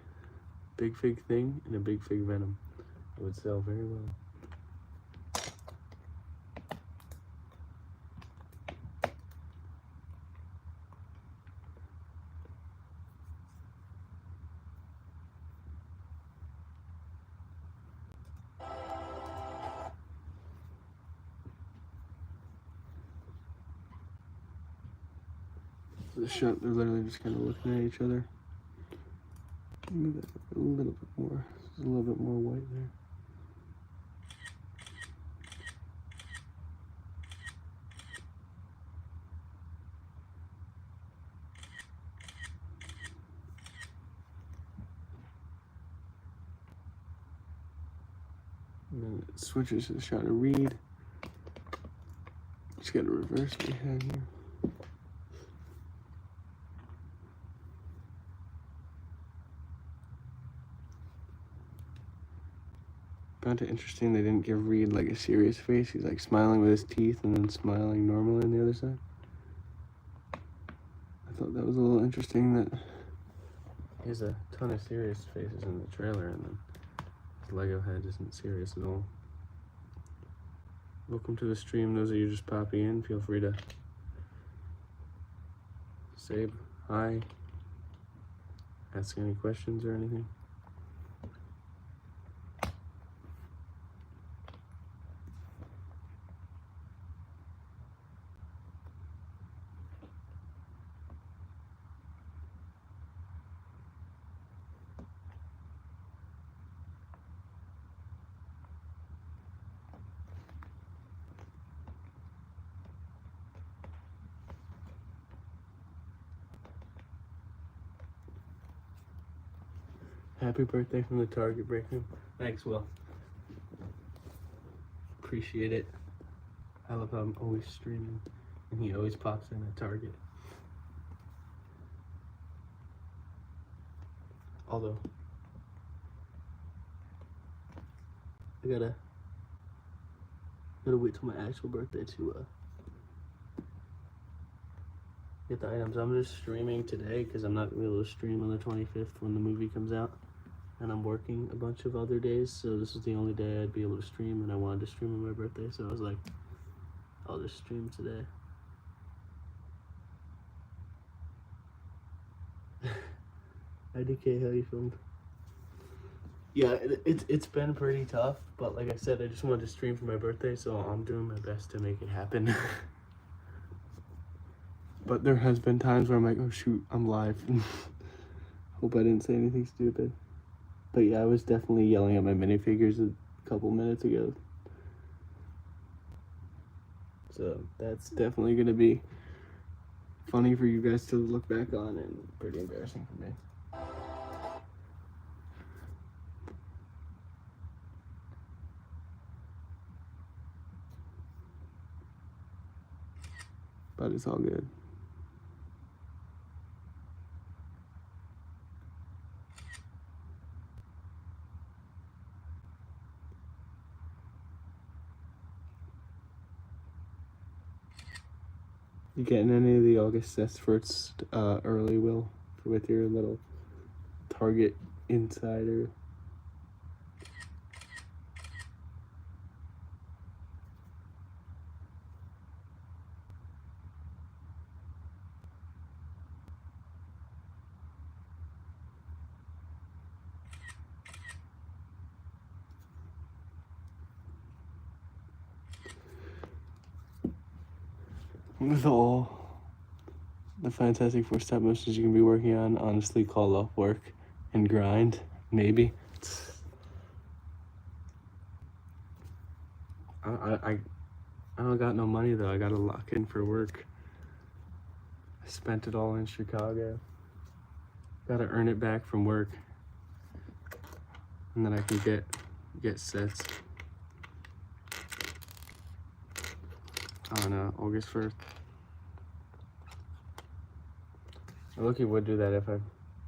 fig thing and a big fig Venom. It would sell very well. The shot, they're literally just kind of looking at each other. Move that a little bit more. There's a little bit more white there. And then it switches to the shot of Reed. Just got a reverse behind here. Found it interesting they didn't give Reed like a serious face. He's like smiling with his teeth and then smiling normally on the other side. I thought that was a little interesting that he has a ton of serious faces in the trailer and then his Lego head isn't serious at all. Welcome to the stream. Those of you just popping in, feel free to say hi, ask any questions or anything. Happy birthday from the Target break room. Thanks, Will. Appreciate it. I love how I'm always streaming and he always pops in at Target. Although, I gotta wait till my actual birthday to get the items. I'm just streaming today because I'm not gonna be able to stream on the 25th when the movie comes out. And I'm working a bunch of other days, so this is the only day I'd be able to stream, and I wanted to stream on my birthday, so I was like, I'll just stream today. IDK, how you feeling? Yeah, it's been pretty tough, but like I said, I just wanted to stream for my birthday, so I'm doing my best to make it happen. But there has been times where I'm like, oh shoot, I'm live. Hope I didn't say anything stupid. But yeah, I was definitely yelling at my minifigures a couple minutes ago. So that's definitely going to be funny for you guys to look back on and pretty embarrassing for me. But it's all good. You getting any of the August Cessford's early, Will, with your little Target Insider? With all the Fantastic Four stop motions you can be working on, honestly, call off work and grind, maybe. I don't got no money though. I gotta lock in for work. I spent it all in Chicago. Gotta earn it back from work, and then I can get sets. I don't know, August 1st. I look, would do that if I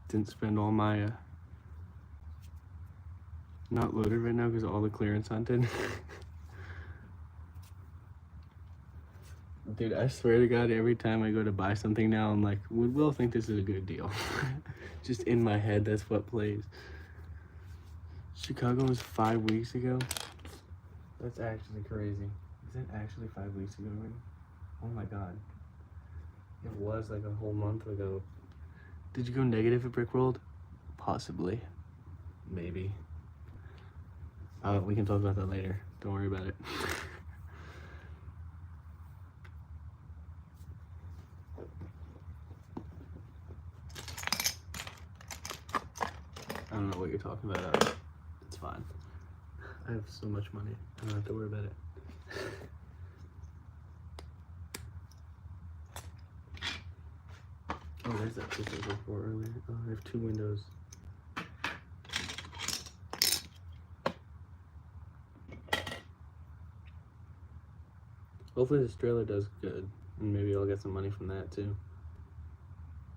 didn't spend all my Not loaded right now because all the clearance hunted. Dude, I swear to God, every time I go to buy something now, I'm like, would Will think this is a good deal? Just in my head, that's what plays. Chicago was 5 weeks ago. That's actually crazy. Is it actually 5 weeks ago already? Oh my God. It was like a whole month ago. Did you go negative at Brickworld? Possibly. Maybe. We can talk about that later. Don't worry about it. I don't know what you're talking about. It's fine. I have so much money. I don't have to worry about it. Oh, there's that piece I was looking for earlier. Oh, I have 2 windows. Hopefully this trailer does good, and maybe I'll get some money from that too.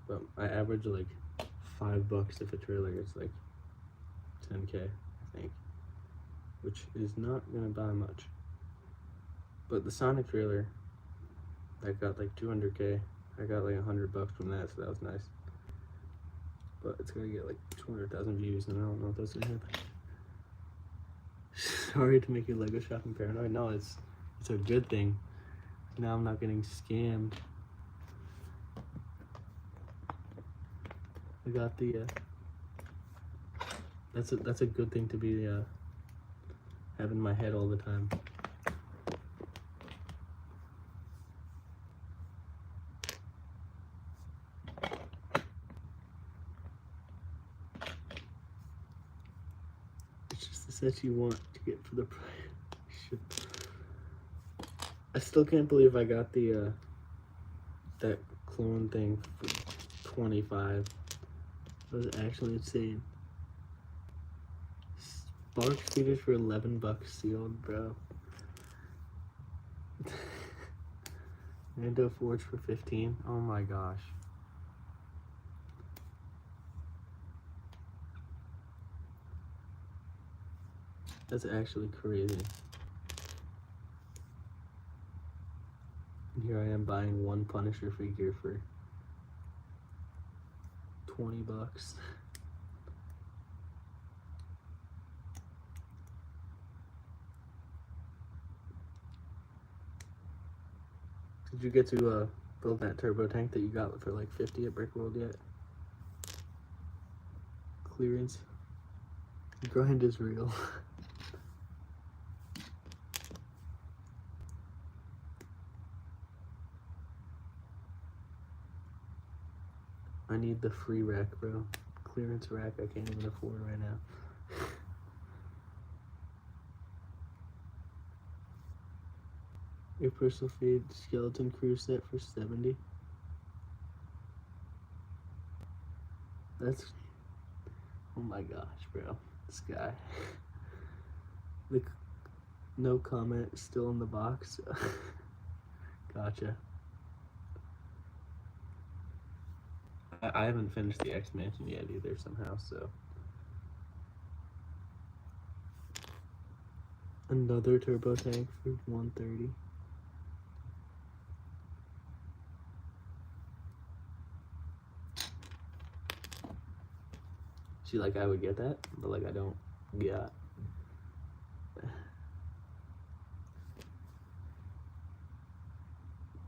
But I average like $5 if a trailer gets like 10K, I think, which is not gonna buy much. But the Sonic trailer, I got like 200K. I got like $100 from that, so that was nice. But it's gonna get like 200,000 views, and I don't know if that's gonna happen. Sorry to make you Lego shopping paranoid. No, it's a good thing. Now I'm not getting scammed. I got the that's a good thing to be having in my head all the time. It's just the set you want to get for the price. I still can't believe I got the that clone thing for 25. That was actually insane. Spark speeders for $11 sealed, bro. Mando Forge for 15. Oh my gosh. That's actually crazy. And here I am buying one Punisher figure for $20. Did you get to build that turbo tank that you got for like 50 at Brickworld yet? Clearance. Grind is real. I need the free rack, bro. Clearance rack I can't even afford right now. Your personal feed skeleton crew set for 70. That's, oh my gosh, bro. This guy. The no comment still in the box. Gotcha. I haven't finished the X Mansion yet either somehow, so. Another turbo tank for 130. See, like, I would get that, but like I don't get. I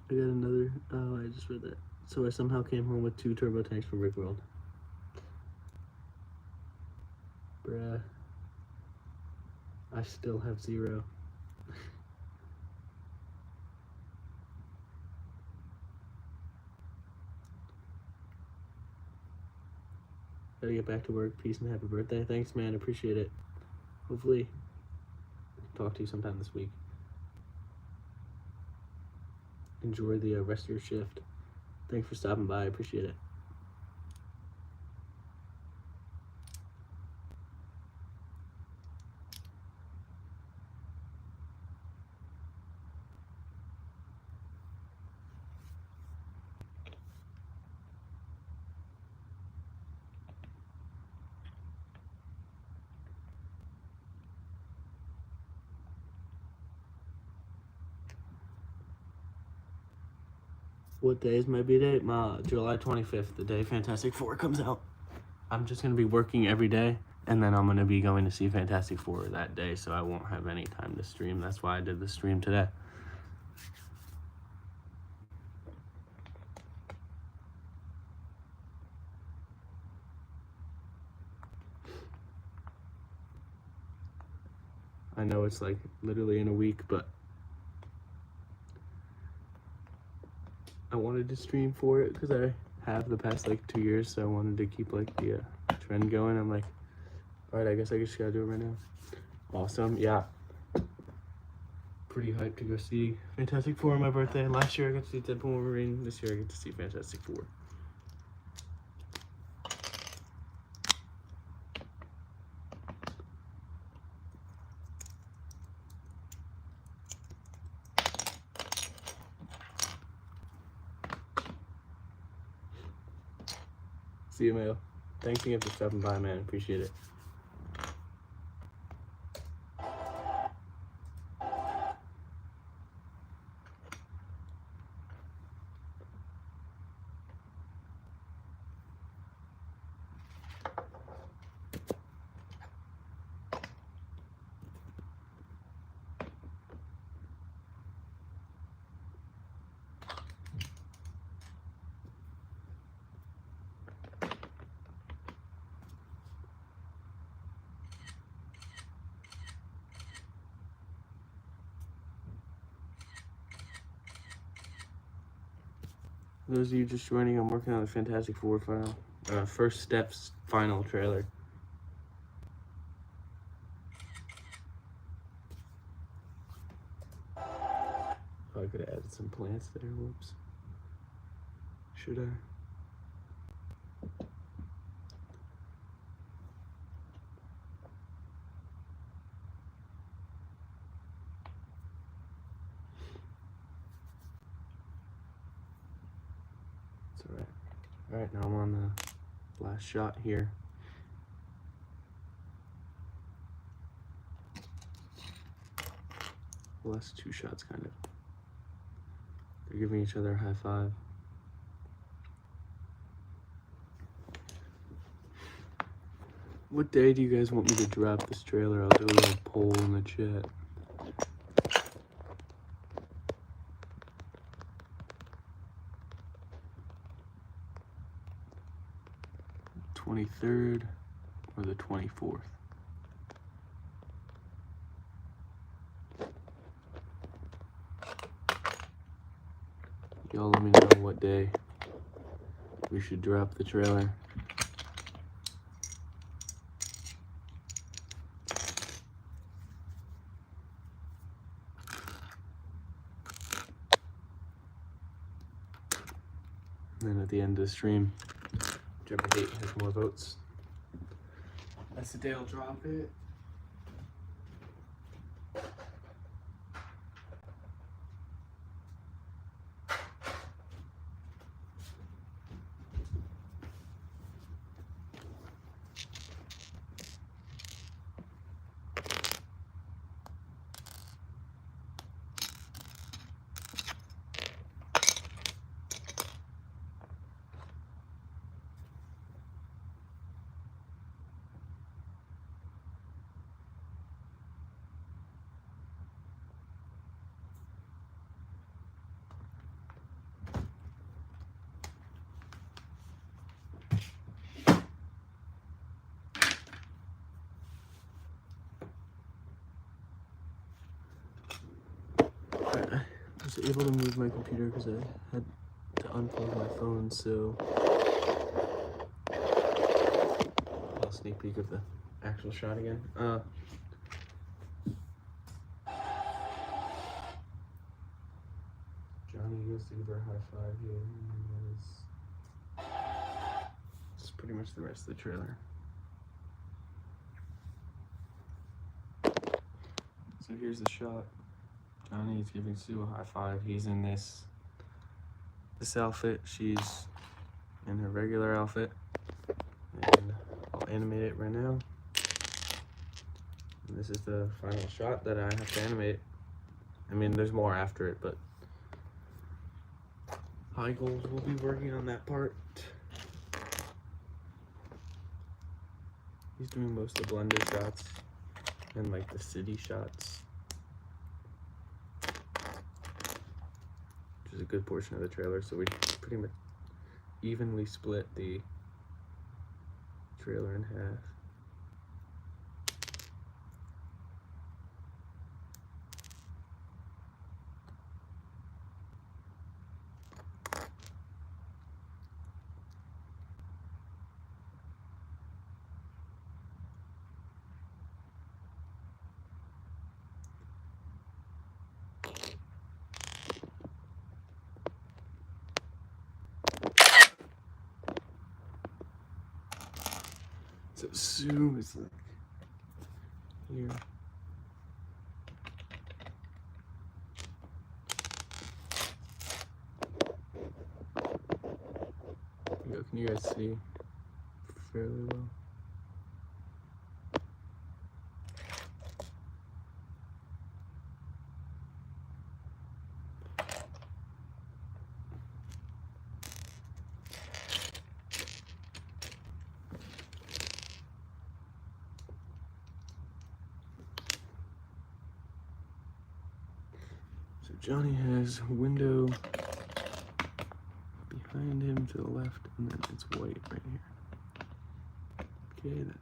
got another, oh, I just read that. So I somehow came home with 2 turbo tanks from Brickworld. Bruh. I still have 0. Gotta get back to work. Peace and happy birthday. Thanks, man. Appreciate it. Hopefully, talk to you sometime this week. Enjoy the rest of your shift. Thanks for stopping by. I appreciate it. What day is my B-Day? July 25th, the day Fantastic Four comes out. I'm just going to be working every day, and then I'm going to be going to see Fantastic Four that day, so I won't have any time to stream. That's why I did the stream today. I know it's like literally in a week, but I wanted to stream for it because I have the past like 2 years, so I wanted to keep like the trend going. I'm like, all right, I guess I just gotta do it right now. Awesome, yeah. Pretty hyped to go see Fantastic Four on my birthday. Last year I got to see Deadpool and Wolverine. This year I get to see Fantastic Four. See you, Mayo. Thanks again for stopping by, man. Appreciate it. For those of you just joining, I'm working on the Fantastic Four first steps final trailer. Probably could have added some plants there. Whoops. Should I? It's alright. Alright, now I'm on the last shot here. Last two shots, kind of. They're giving each other a high five. What day do you guys want me to drop this trailer? I'll do a little poll in the chat. The 23rd or the 24th? Y'all let me know what day we should drop the trailer. And then at the end of the stream, whichever date has more votes, that's the day I'll drop it. I was able to move my computer because I had to unplug my phone, so I'll sneak peek of the actual shot again. Johnny goes to give her a high five here, and that is pretty much the rest of the trailer. So here's the shot. Johnny's giving Sue a high five. He's in this outfit. She's in her regular outfit. And I'll animate it right now. And this is the final shot that I have to animate. I mean, there's more after it, but High goals, we'll be working on that part. He's doing most of the blender shots and like the city shots, which is a good portion of the trailer. So we pretty much evenly split the trailer in half. So Sue is like here. Can you guys see fairly well? So Johnny has a window behind him to the left, and then it's white right here. Okay, that.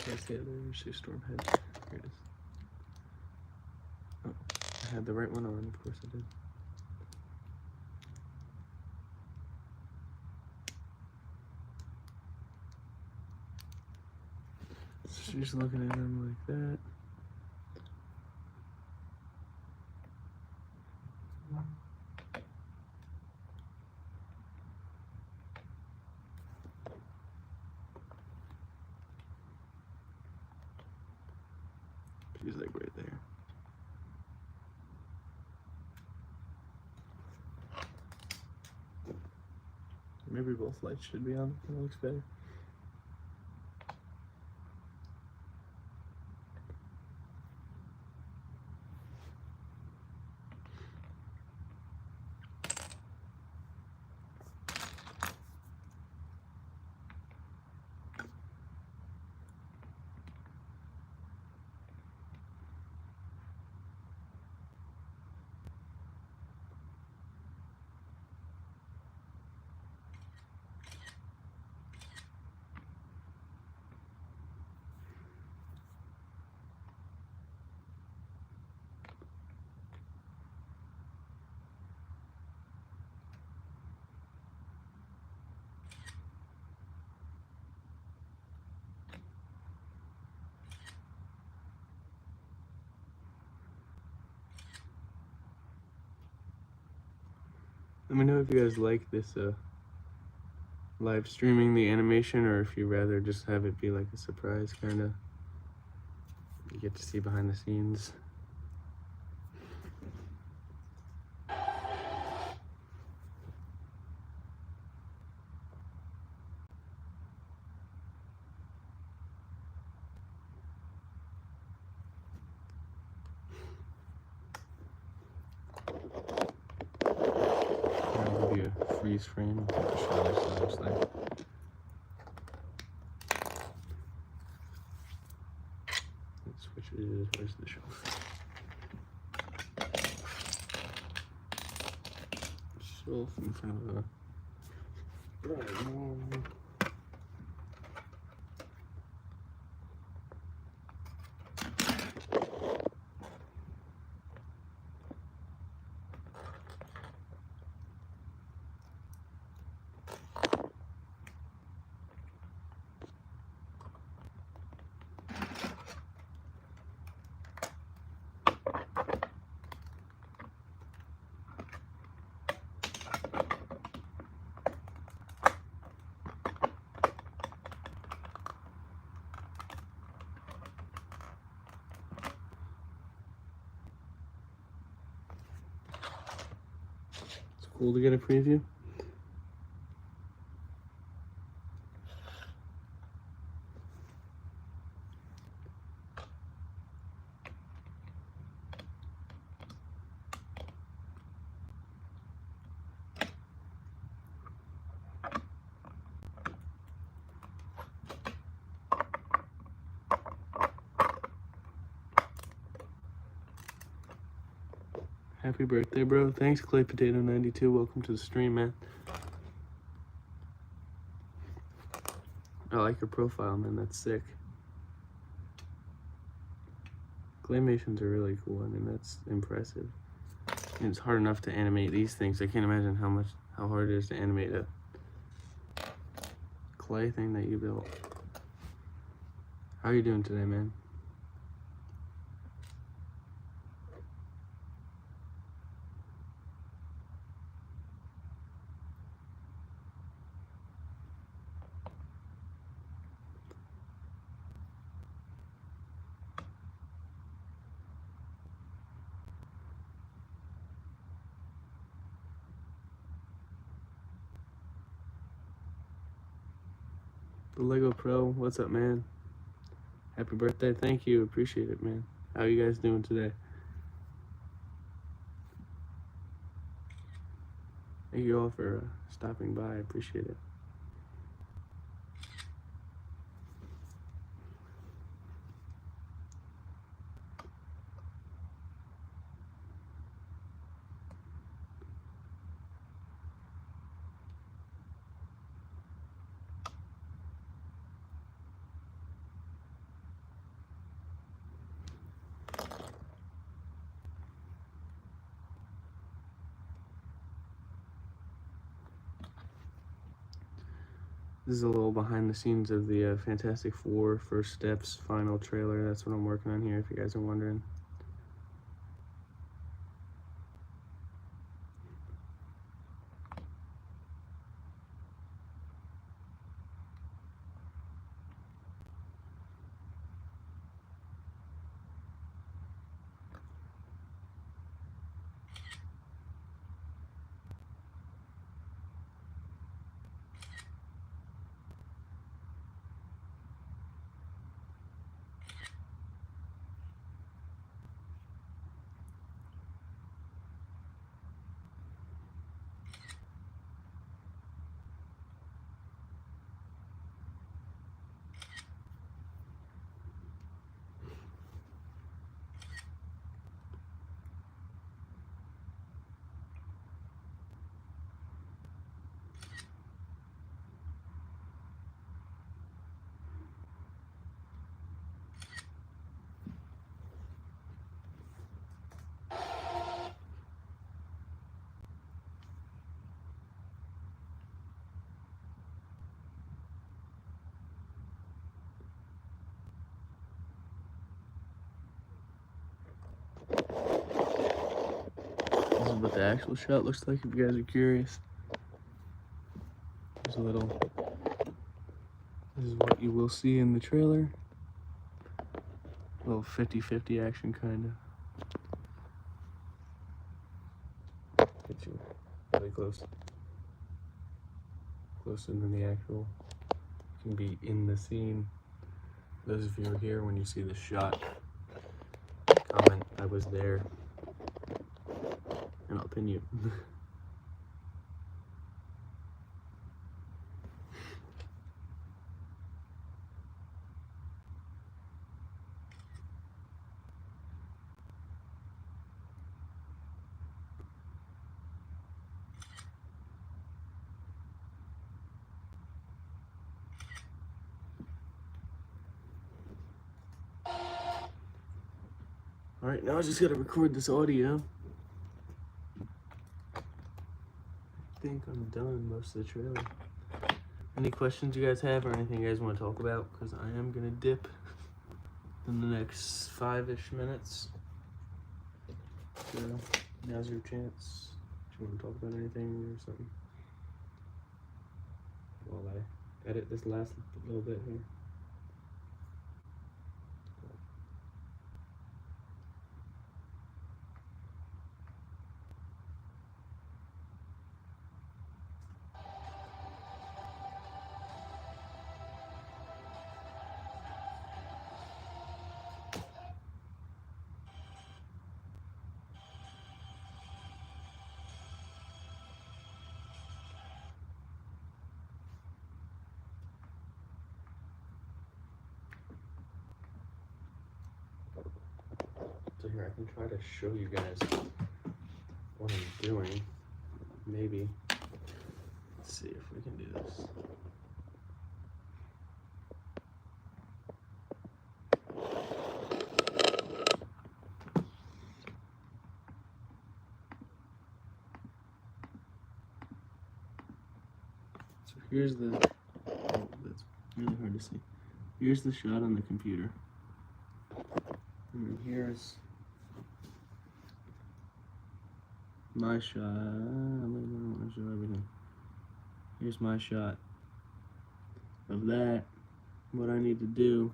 Where's the other Sue Storm head? Here it is. Oh, I had the right one on, of course I did. So she's looking at him like that. She's like right there. Maybe both lights should be on. That looks better. Let me know if you guys like this live streaming the animation, or if you rather just have it be like a surprise kind of. You get to see behind the scenes. I'll give you a freeze frame to show this what it looks like. Let's switch it. Where's the shelf? Shelf in front of a Cool to get a preview. Happy birthday, bro. Thanks, Clay Potato 92. Welcome to the stream, man. I like your profile, man. That's sick. Claymations are really cool. I mean, that's impressive. And it's hard enough to animate these things. I can't imagine how hard it is to animate a clay thing that you built. How are you doing today, man? The Lego Pro, what's up, man? Happy birthday. Thank you. Appreciate it, man. How are you guys doing today? Thank you all for stopping by. I appreciate it. This is a little behind the scenes of the Fantastic Four First Steps final trailer. That's what I'm working on here, if you guys are wondering. This is what the actual shot looks like, if you guys are curious. There's a little... This is what you will see in the trailer. A little 50-50 action, kind of. Get you really close. Closer than the actual. Can be in the scene. Those of you who are here, when you see the shot, comment I was there, and I'll pin you. Alright, now I just gotta record this audio. I think I'm done most of the trailer. Any questions you guys have or anything you guys want to talk about? Because I am gonna dip in the next 5-ish minutes. So now's your chance. Do you want to talk about anything or something? While I edit this last little bit here. Here, I can try to show you guys what I'm doing. Maybe. Let's see if we can do this. So here's the, oh, that's really hard to see. Here's the shot on the computer. And then here's my shot. I'm gonna show everything. Here's my shot of that. What I need to do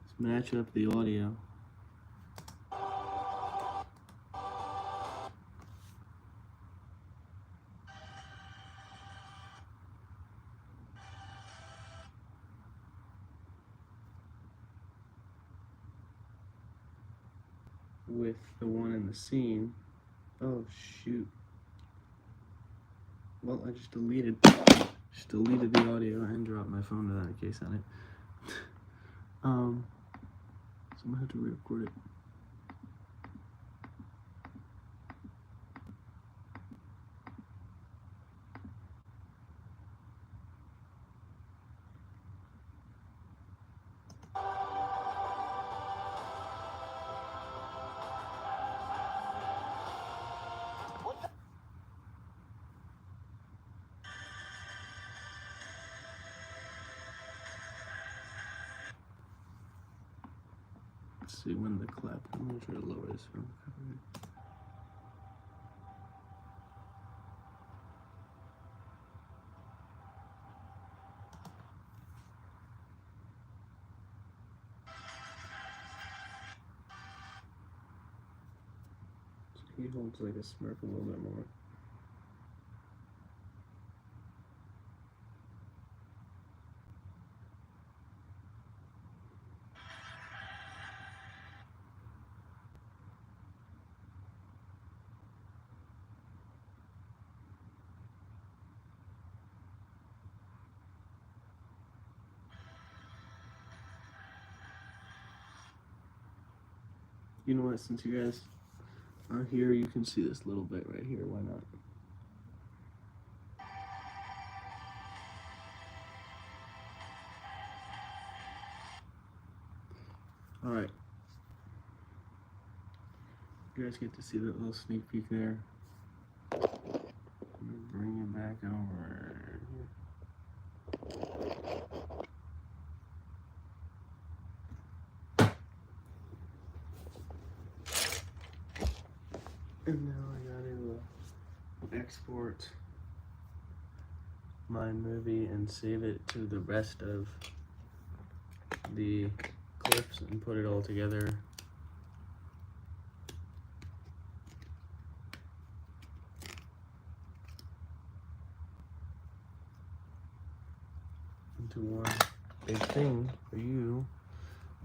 is match up the audio. With the one in the scene. Oh shoot. Well, I just deleted the audio and dropped my phone without a case on it. So I'm gonna have to re-record it. Let's see when the clap. I'm gonna try to lower this one. He holds like a smirk a little bit more. You know what, since you guys are here, you can see this little bit right here, why not? Alright. You guys get to see that little sneak peek there. I'm gonna bring it back over. And now I gotta export my movie and save it to the rest of the clips and put it all together. Into one big thing for you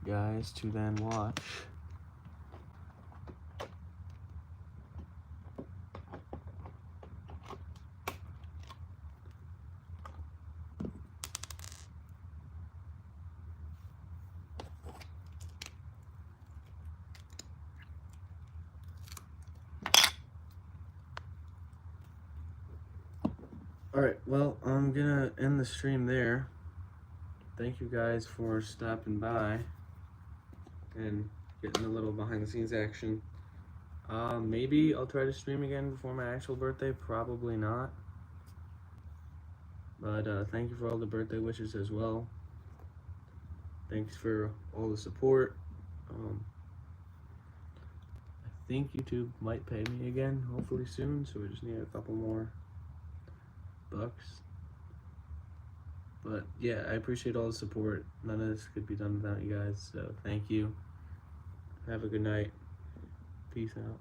guys to then watch. Alright, well, I'm gonna end the stream there. Thank you guys for stopping by and getting a little behind the scenes action. Maybe I'll try to stream again before my actual birthday, probably not. But thank you for all the birthday wishes as well. Thanks for all the support. I think YouTube might pay me again, hopefully soon, so we just need a couple more bucks. But yeah, I appreciate all the support. None of this could be done without you guys, so thank you. Have a good night. Peace out.